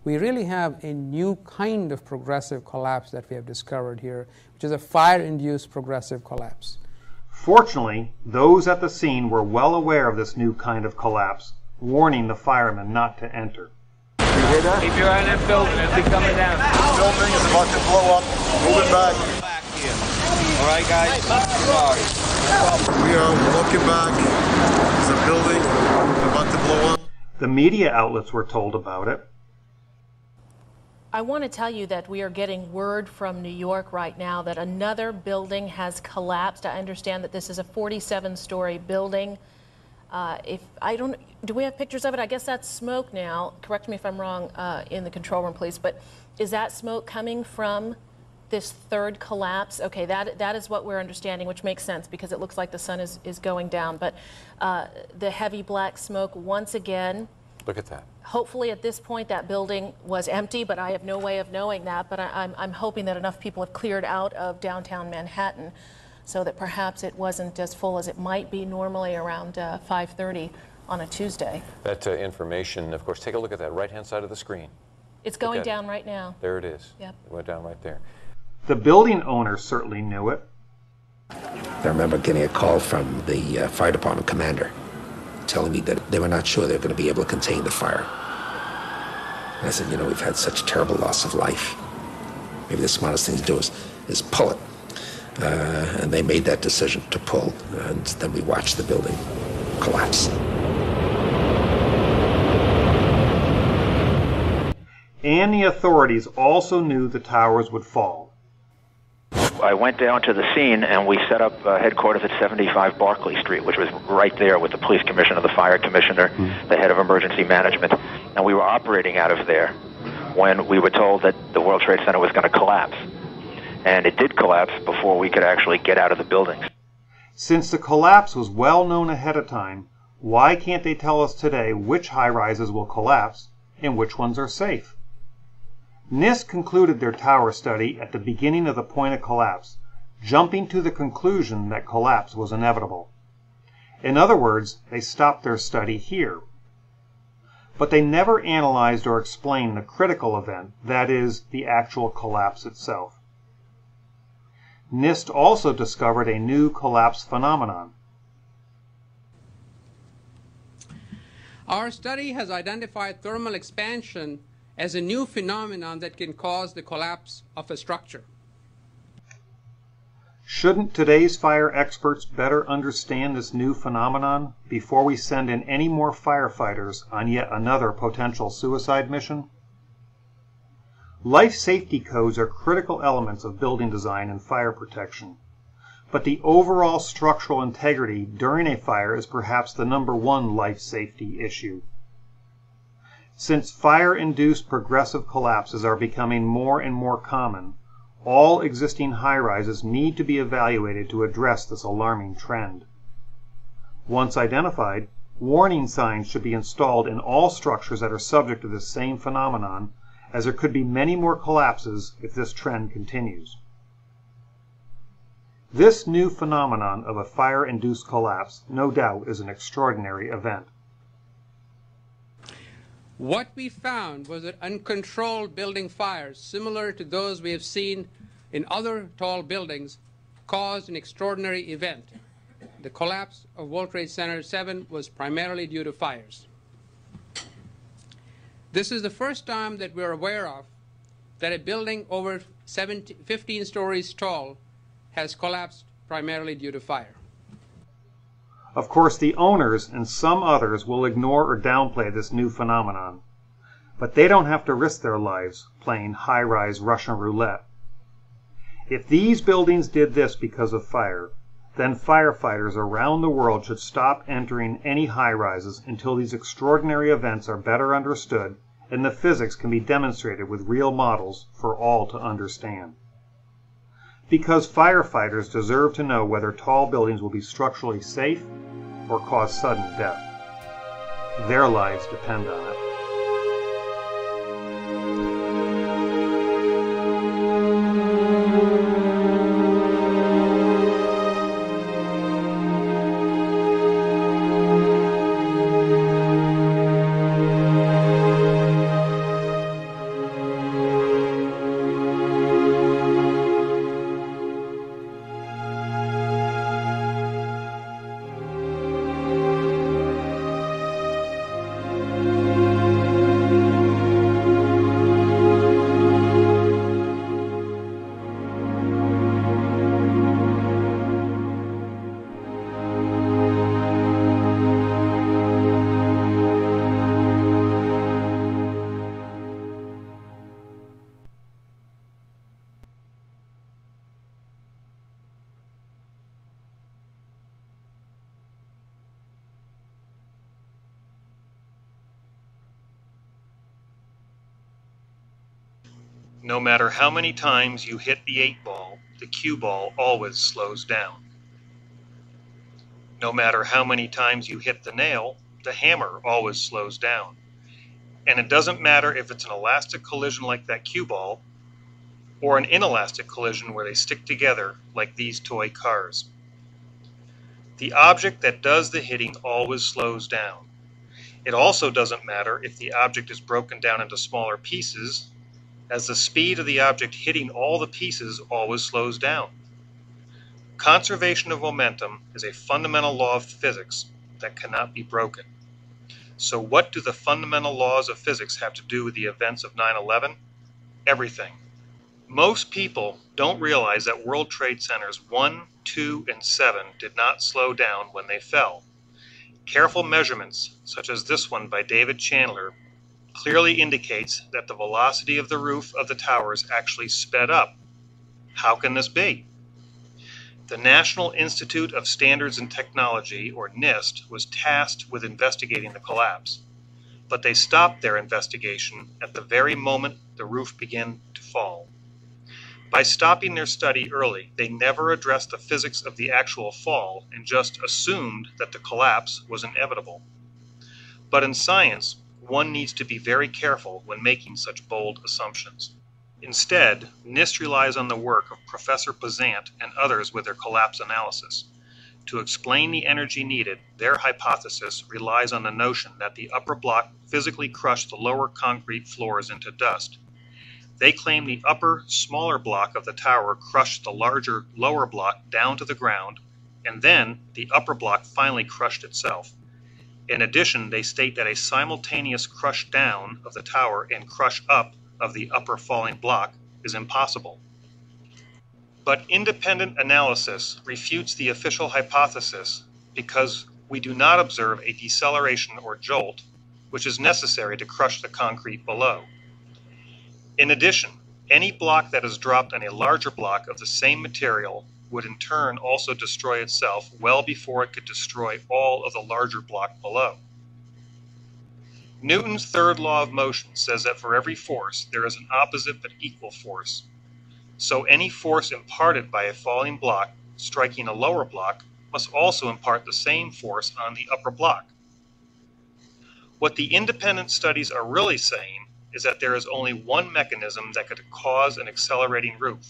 S22: We really have a new kind of progressive collapse that we have discovered here, which is a fire-induced progressive collapse.
S15: Fortunately, those at the scene were well aware of this new kind of collapse, warning the firemen not to enter.
S23: You hear that? Keep your eye on that building. It'll be coming down. The building is about to blow up. Moving back. Back here. All right, guys? Sorry. We are looking back. There's a building about to blow up.
S15: The media outlets were told about it.
S2: I want to tell you that we are getting word from New York right now that another building has collapsed. I understand that this is a 47-story building. Do we have pictures of it? I guess that's smoke now. Correct me if I'm wrong in the control room, please. But is that smoke coming from this third collapse, okay, that is what we're understanding, which makes sense because it looks like the sun is going down. But the heavy black smoke, once again,
S5: look at that.
S2: Hopefully at this point that building was empty, but I have no way of knowing that. But I'm hoping that enough people have cleared out of downtown Manhattan so that perhaps it wasn't as full as it might be normally around 5:30 on a Tuesday.
S5: That information, of course, take a look at that right-hand side of the screen.
S2: It's going down right now.
S5: There it is.
S2: Yep.
S5: It went down right there.
S15: The building owner certainly knew it.
S7: I remember getting a call from the fire department commander telling me that they were not sure they were going to be able to contain the fire. And I said, you know, we've had such terrible loss of life. Maybe the smartest thing to do is pull it. And they made that decision to pull, and then we watched the building collapse.
S15: And the authorities also knew the towers would fall.
S8: I went down to the scene and we set up headquarters at 75 Barclay Street, which was right there with the police commissioner, the fire commissioner, the head of emergency management. And we were operating out of there when we were told that the World Trade Center was going to collapse. And it did collapse before we could actually get out of the buildings.
S15: Since the collapse was well known ahead of time, why can't they tell us today which high-rises will collapse and which ones are safe? NIST concluded their tower study at the beginning of the point of collapse, jumping to the conclusion that collapse was inevitable. In other words, they stopped their study here. But they never analyzed or explained the critical event, that is, the actual collapse itself. NIST also discovered a new collapse phenomenon.
S22: Our study has identified thermal expansion as a new phenomenon that can cause the collapse of a structure.
S15: Shouldn't today's fire experts better understand this new phenomenon before we send in any more firefighters on yet another potential suicide mission? Life safety codes are critical elements of building design and fire protection, but the overall structural integrity during a fire is perhaps the #1 life safety issue. Since fire-induced progressive collapses are becoming more and more common, all existing high-rises need to be evaluated to address this alarming trend. Once identified, warning signs should be installed in all structures that are subject to this same phenomenon, as there could be many more collapses if this trend continues. This new phenomenon of a fire-induced collapse, no doubt, is an extraordinary event.
S22: What we found was that uncontrolled building fires, similar to those we have seen in other tall buildings, caused an extraordinary event. The collapse of World Trade Center 7 was primarily due to fires. This is the first time that we're aware of that a building over 15 stories tall has collapsed primarily due to fire.
S15: Of course, the owners and some others will ignore or downplay this new phenomenon, but they don't have to risk their lives playing high-rise Russian roulette. If these buildings did this because of fire, then firefighters around the world should stop entering any high-rises until these extraordinary events are better understood and the physics can be demonstrated with real models for all to understand. Because firefighters deserve to know whether tall buildings will be structurally safe or cause sudden death. Their lives depend on it. No matter how many times you hit the 8-ball, the cue ball always slows down. No matter how many times you hit the nail, the hammer always slows down. And it doesn't matter if it's an elastic collision like that cue ball, or an inelastic collision where they stick together like these toy cars. The object that does the hitting always slows down. It also doesn't matter if the object is broken down into smaller pieces, as the speed of the object hitting all the pieces always slows down. Conservation of momentum is a fundamental law of physics that cannot be broken. So what do the fundamental laws of physics have to do with the events of 9/11? Everything. Most people don't realize that World Trade Centers 1, 2, and 7 did not slow down when they fell. Careful measurements, such as this one by David Chandler, clearly indicates that the velocity of the roof of the towers actually sped up. How can this be? The National Institute of Standards and Technology, or NIST, was tasked with investigating the collapse, but they stopped their investigation at the very moment the roof began to fall. By stopping their study early, they never addressed the physics of the actual fall and just assumed that the collapse was inevitable. But in science, one needs to be very careful when making such bold assumptions. Instead, NIST relies on the work of Professor Bazant and others with their collapse analysis. To explain the energy needed, their hypothesis relies on the notion that the upper block physically crushed the lower concrete floors into dust. They claim the upper, smaller block of the tower crushed the larger, lower block down to the ground, and then the upper block finally crushed itself. In addition, they state that a simultaneous crush down of the tower and crush up of the upper falling block is impossible. But independent analysis refutes the official hypothesis because we do not observe a deceleration or jolt, which is necessary to crush the concrete below. In addition, any block that is dropped on a larger block of the same material would in turn also destroy itself well before it could destroy all of the larger block below. Newton's third law of motion says that for every force there is an opposite but equal force. So any force imparted by a falling block striking a lower block must also impart the same force on the upper block. What the independent studies are really saying is that there is only one mechanism that could cause an accelerating roof,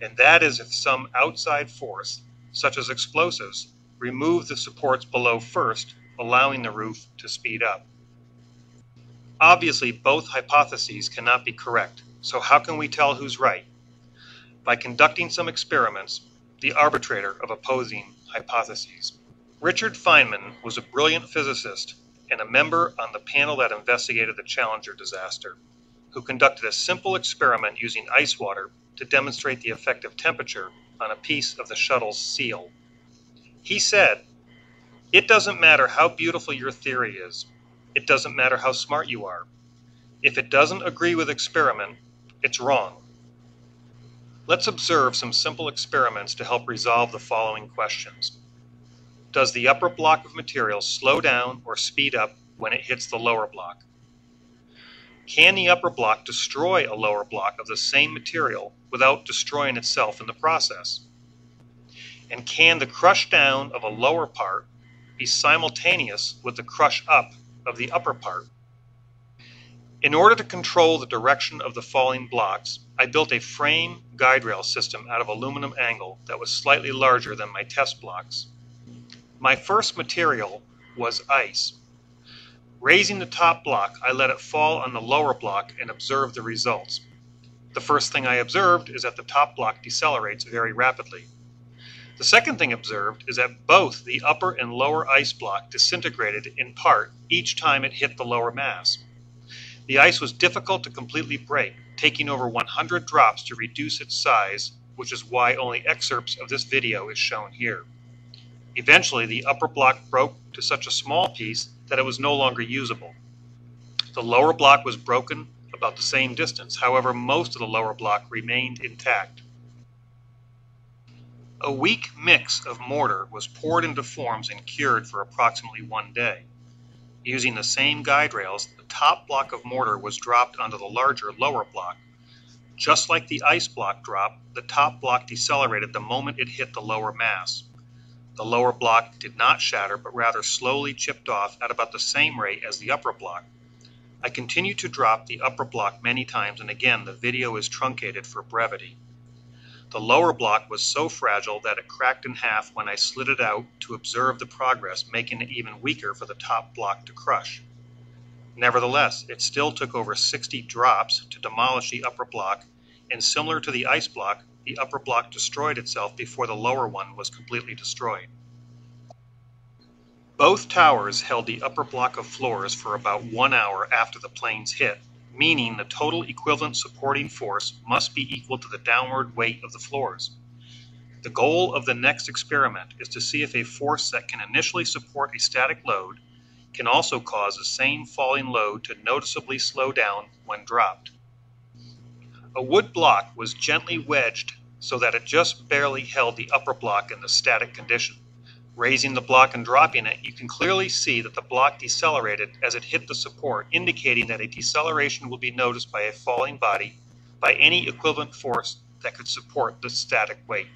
S15: and that is if some outside force, such as explosives, remove the supports below first, allowing the roof to speed up. Obviously, both hypotheses cannot be correct, so how can we tell who's right? By conducting some experiments, the arbitrator of opposing hypotheses. Richard Feynman was a brilliant physicist and a member on the panel that investigated the Challenger disaster, who conducted a simple experiment using ice water to demonstrate the effect of temperature on a piece of the shuttle's seal. He said, "It doesn't matter how beautiful your theory is. It doesn't matter how smart you are. If it doesn't agree with experiment, it's wrong." Let's observe some simple experiments to help resolve the following questions. Does the upper block of material slow down or speed up when it hits the lower block? Can the upper block destroy a lower block of the same material without destroying itself in the process? And can the crush down of a lower part be simultaneous with the crush up of the upper part? In order to control the direction of the falling blocks, I built a frame guide rail system out of aluminum angle that was slightly larger than my test blocks. My first material was ice. Raising the top block, I let it fall on the lower block and observed the results. The first thing I observed is that the top block decelerates very rapidly. The second thing observed is that both the upper and lower ice block disintegrated in part each time it hit the lower mass. The ice was difficult to completely break, taking over 100 drops to reduce its size, which is why only excerpts of this video is shown here. Eventually, the upper block broke to such a small piece that it was no longer usable. The lower block was broken about the same distance, however, most of the lower block remained intact. A weak mix of mortar was poured into forms and cured for approximately 1 day. Using the same guide rails, the top block of mortar was dropped onto the larger lower block. Just like the ice block drop, the top block decelerated the moment it hit the lower mass. The lower block did not shatter, but rather slowly chipped off at about the same rate as the upper block. I continued to drop the upper block many times, and again the video is truncated for brevity. The lower block was so fragile that it cracked in half when I slid it out to observe the progress, making it even weaker for the top block to crush. Nevertheless, it still took over 60 drops to demolish the upper block, and similar to the ice block, the upper block destroyed itself before the lower one was completely destroyed. Both towers held the upper block of floors for about 1 hour after the planes hit, meaning the total equivalent supporting force must be equal to the downward weight of the floors. The goal of the next experiment is to see if a force that can initially support a static load can also cause the same falling load to noticeably slow down when dropped. A wood block was gently wedged so that it just barely held the upper block in the static condition. Raising the block and dropping it, you can clearly see that the block decelerated as it hit the support, indicating that a deceleration will be noticed by a falling body by any equivalent force that could support the static weight.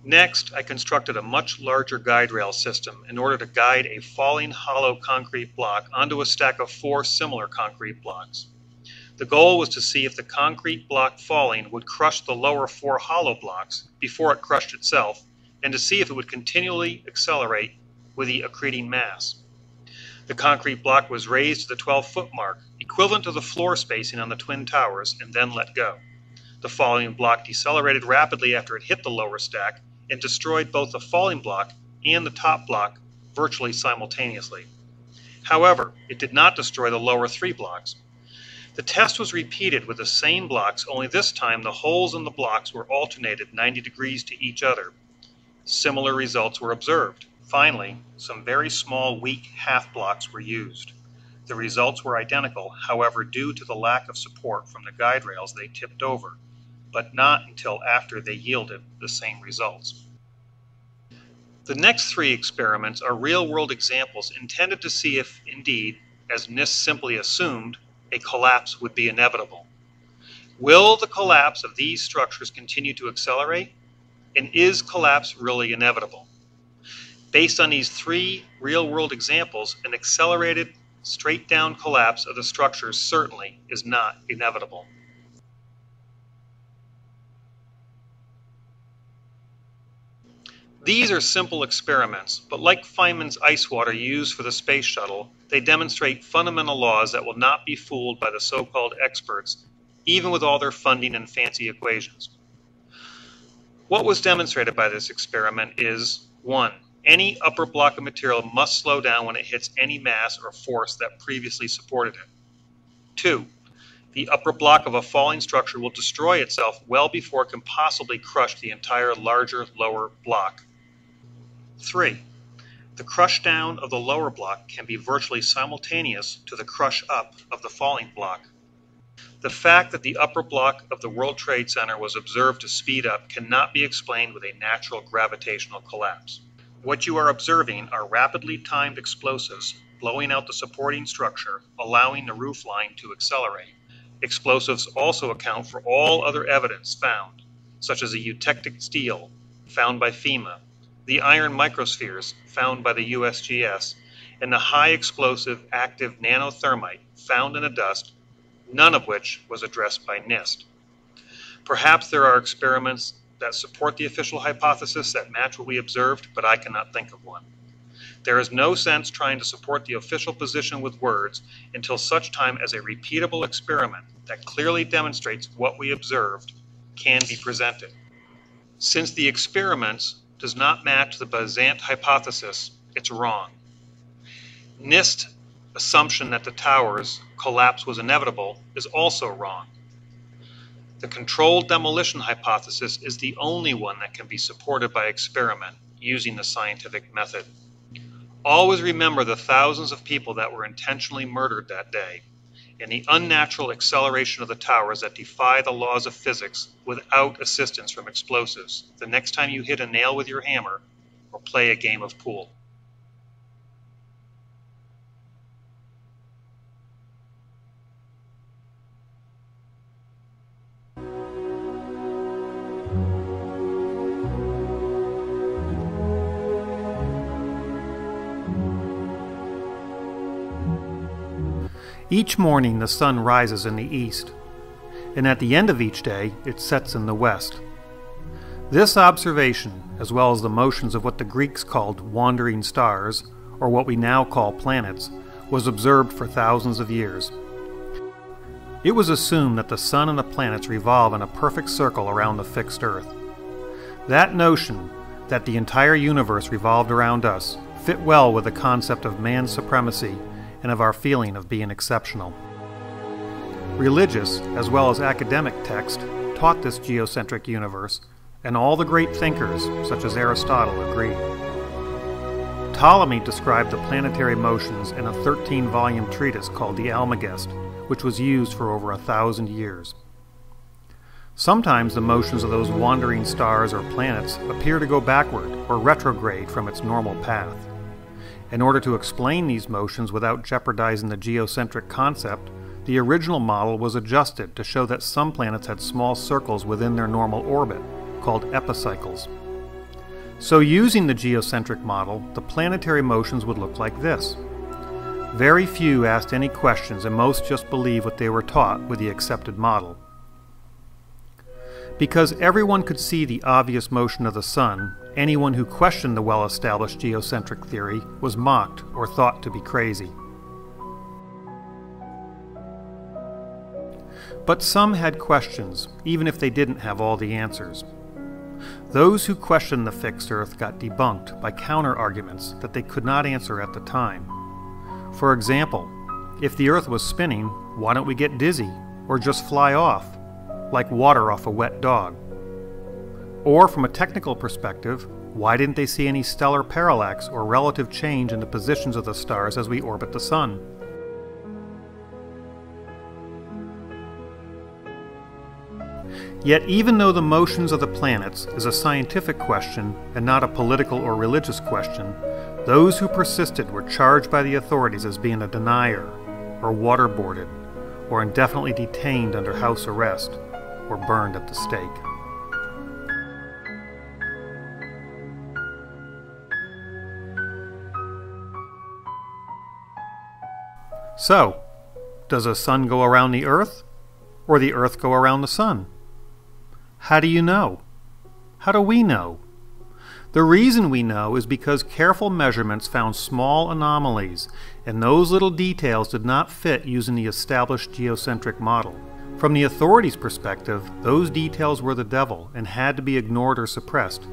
S15: Next, I constructed a much larger guide rail system in order to guide a falling hollow concrete block onto a stack of 4 similar concrete blocks. The goal was to see if the concrete block falling would crush the lower 4 hollow blocks before it crushed itself, and to see if it would continually accelerate with the accreting mass. The concrete block was raised to the 12-foot mark, equivalent to the floor spacing on the twin towers, and then let go. The falling block decelerated rapidly after it hit the lower stack and destroyed both the falling block and the top block virtually simultaneously. However, it did not destroy the lower 3 blocks. The test was repeated with the same blocks, only this time the holes in the blocks were alternated 90 degrees to each other. Similar results were observed. Finally, some very small, weak half blocks were used. The results were identical, however, due to the lack of support from the guide rails they tipped over, but not until after they yielded the same results. The next 3 experiments are real-world examples intended to see if, indeed, as NIST simply assumed, a collapse would be inevitable. Will the collapse of these structures continue to accelerate? And is collapse really inevitable? Based on these 3 real-world examples, an accelerated, straight-down collapse of the structures certainly is not inevitable. These are simple experiments, but like Feynman's ice water used for the space shuttle, they demonstrate fundamental laws that will not be fooled by the so-called experts, even with all their funding and fancy equations. What was demonstrated by this experiment is, 1. Any upper block of material must slow down when it hits any mass or force that previously supported it. 2. The upper block of a falling structure will destroy itself well before it can possibly crush the entire larger lower block. 3. The crush down of the lower block can be virtually simultaneous to the crush up of the falling block. The fact that the upper block of the World Trade Center was observed to speed up cannot be explained with a natural gravitational collapse. What you are observing are rapidly timed explosives blowing out the supporting structure, allowing the roofline to accelerate. Explosives also account for all other evidence found, such as the eutectic steel found by FEMA, the iron microspheres found by the USGS, and the high explosive active Nano-Thermite found in the dust, none of which was addressed by NIST. Perhaps there are experiments that support the official hypothesis that match what we observed, but I cannot think of one. There is no sense trying to support the official position with words until such time as a repeatable experiment that clearly demonstrates what we observed can be presented. Since the experiments does not match the Bazant hypothesis, it's wrong. NIST assumption that the towers collapse was inevitable is also wrong. The controlled demolition hypothesis is the only one that can be supported by experiment using the scientific method. Always remember the thousands of people that were intentionally murdered that day, and the unnatural acceleration of the towers that defy the laws of physics without assistance from explosives the next time you hit a nail with your hammer or play a game of pool. Each morning the sun rises in the east, and at the end of each day it sets in the west. This observation, as well as the motions of what the Greeks called wandering stars, or what we now call planets, was observed for thousands of years. It was assumed that the sun and the planets revolve in a perfect circle around the fixed Earth. That notion, that the entire universe revolved around us, fit well with the concept of man's supremacy and of our feeling of being exceptional. Religious, as well as academic text, taught this geocentric universe, and all the great thinkers, such as Aristotle, agreed. Ptolemy described the planetary motions in a 13-volume treatise called the Almagest, which was used for over 1,000 years. Sometimes the motions of those wandering stars or planets appear to go backward or retrograde from its normal path. In order to explain these motions without jeopardizing the geocentric concept, the original model was adjusted to show that some planets had small circles within their normal orbit, called epicycles. So using the geocentric model, the planetary motions would look like this. Very few asked any questions, and most just believed what they were taught with the accepted model. Because everyone could see the obvious motion of the sun, anyone who questioned the well-established geocentric theory was mocked or thought to be crazy. But some had questions, even if they didn't have all the answers. Those who questioned the fixed Earth got debunked by counter-arguments that they could not answer at the time. For example, if the Earth was spinning, why don't we get dizzy, or just fly off, like water off a wet dog? Or from a technical perspective, why didn't they see any stellar parallax or relative change in the positions of the stars as we orbit the Sun? Yet even though the motions of the planets is a scientific question and not a political or religious question, those who persisted were charged by the authorities as being a denier, or waterboarded, or indefinitely detained under house arrest, or burned at the stake. So, does the sun go around the Earth, or the Earth go around the sun? How do you know? How do we know? The reason we know is because careful measurements found small anomalies, and those little details did not fit using the established geocentric model. From the authorities' perspective, those details were the devil and had to be ignored or suppressed,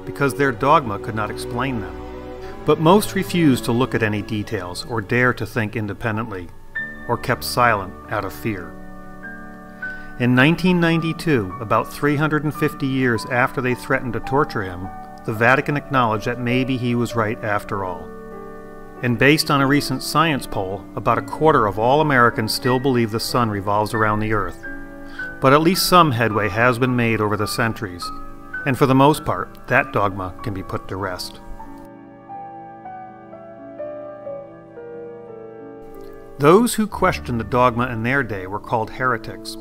S15: because their dogma could not explain them. But most refused to look at any details or dare to think independently, or kept silent out of fear. In 1992, about 350 years after they threatened to torture him, the Vatican acknowledged that maybe he was right after all. And based on a recent science poll, about a quarter of all Americans still believe the sun revolves around the Earth. But at least some headway has been made over the centuries, and for the most part, that dogma can be put to rest. Those who questioned the dogma in their day were called heretics.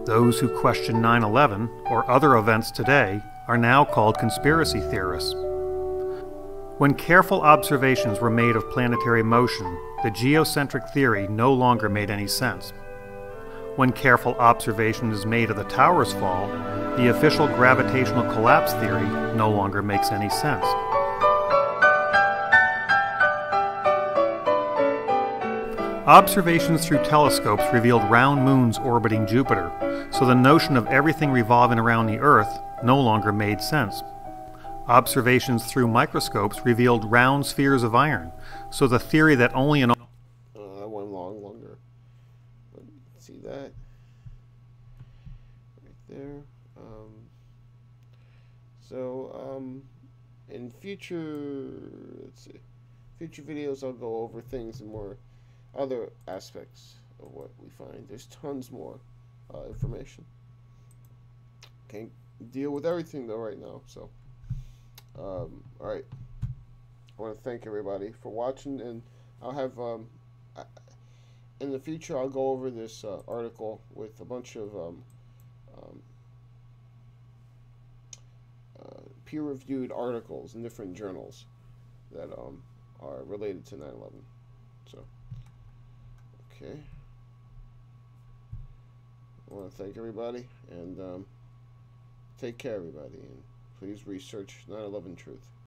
S15: Those who question 9/11 or other events today are now called conspiracy theorists. When careful observations were made of planetary motion, the geocentric theory no longer made any sense. When careful observation is made of the tower's fall, the official gravitational collapse theory no longer makes any sense. Observations through telescopes revealed round moons orbiting Jupiter, so the notion of everything revolving around the Earth no longer made sense. Observations through microscopes revealed round spheres of iron, so the theory that only an...
S1: that went longer. But see that? Right there. In future, future videos I'll go over things and more other aspects of what we find. There's tons more information. Can't deal with everything though right now, so alright, I want to thank everybody for watching, and I'll have in the future I'll go over this article with a bunch of peer-reviewed articles in different journals that are related to 9/11. So okay. I want to thank everybody, and take care, everybody, and please research 9/11 truth.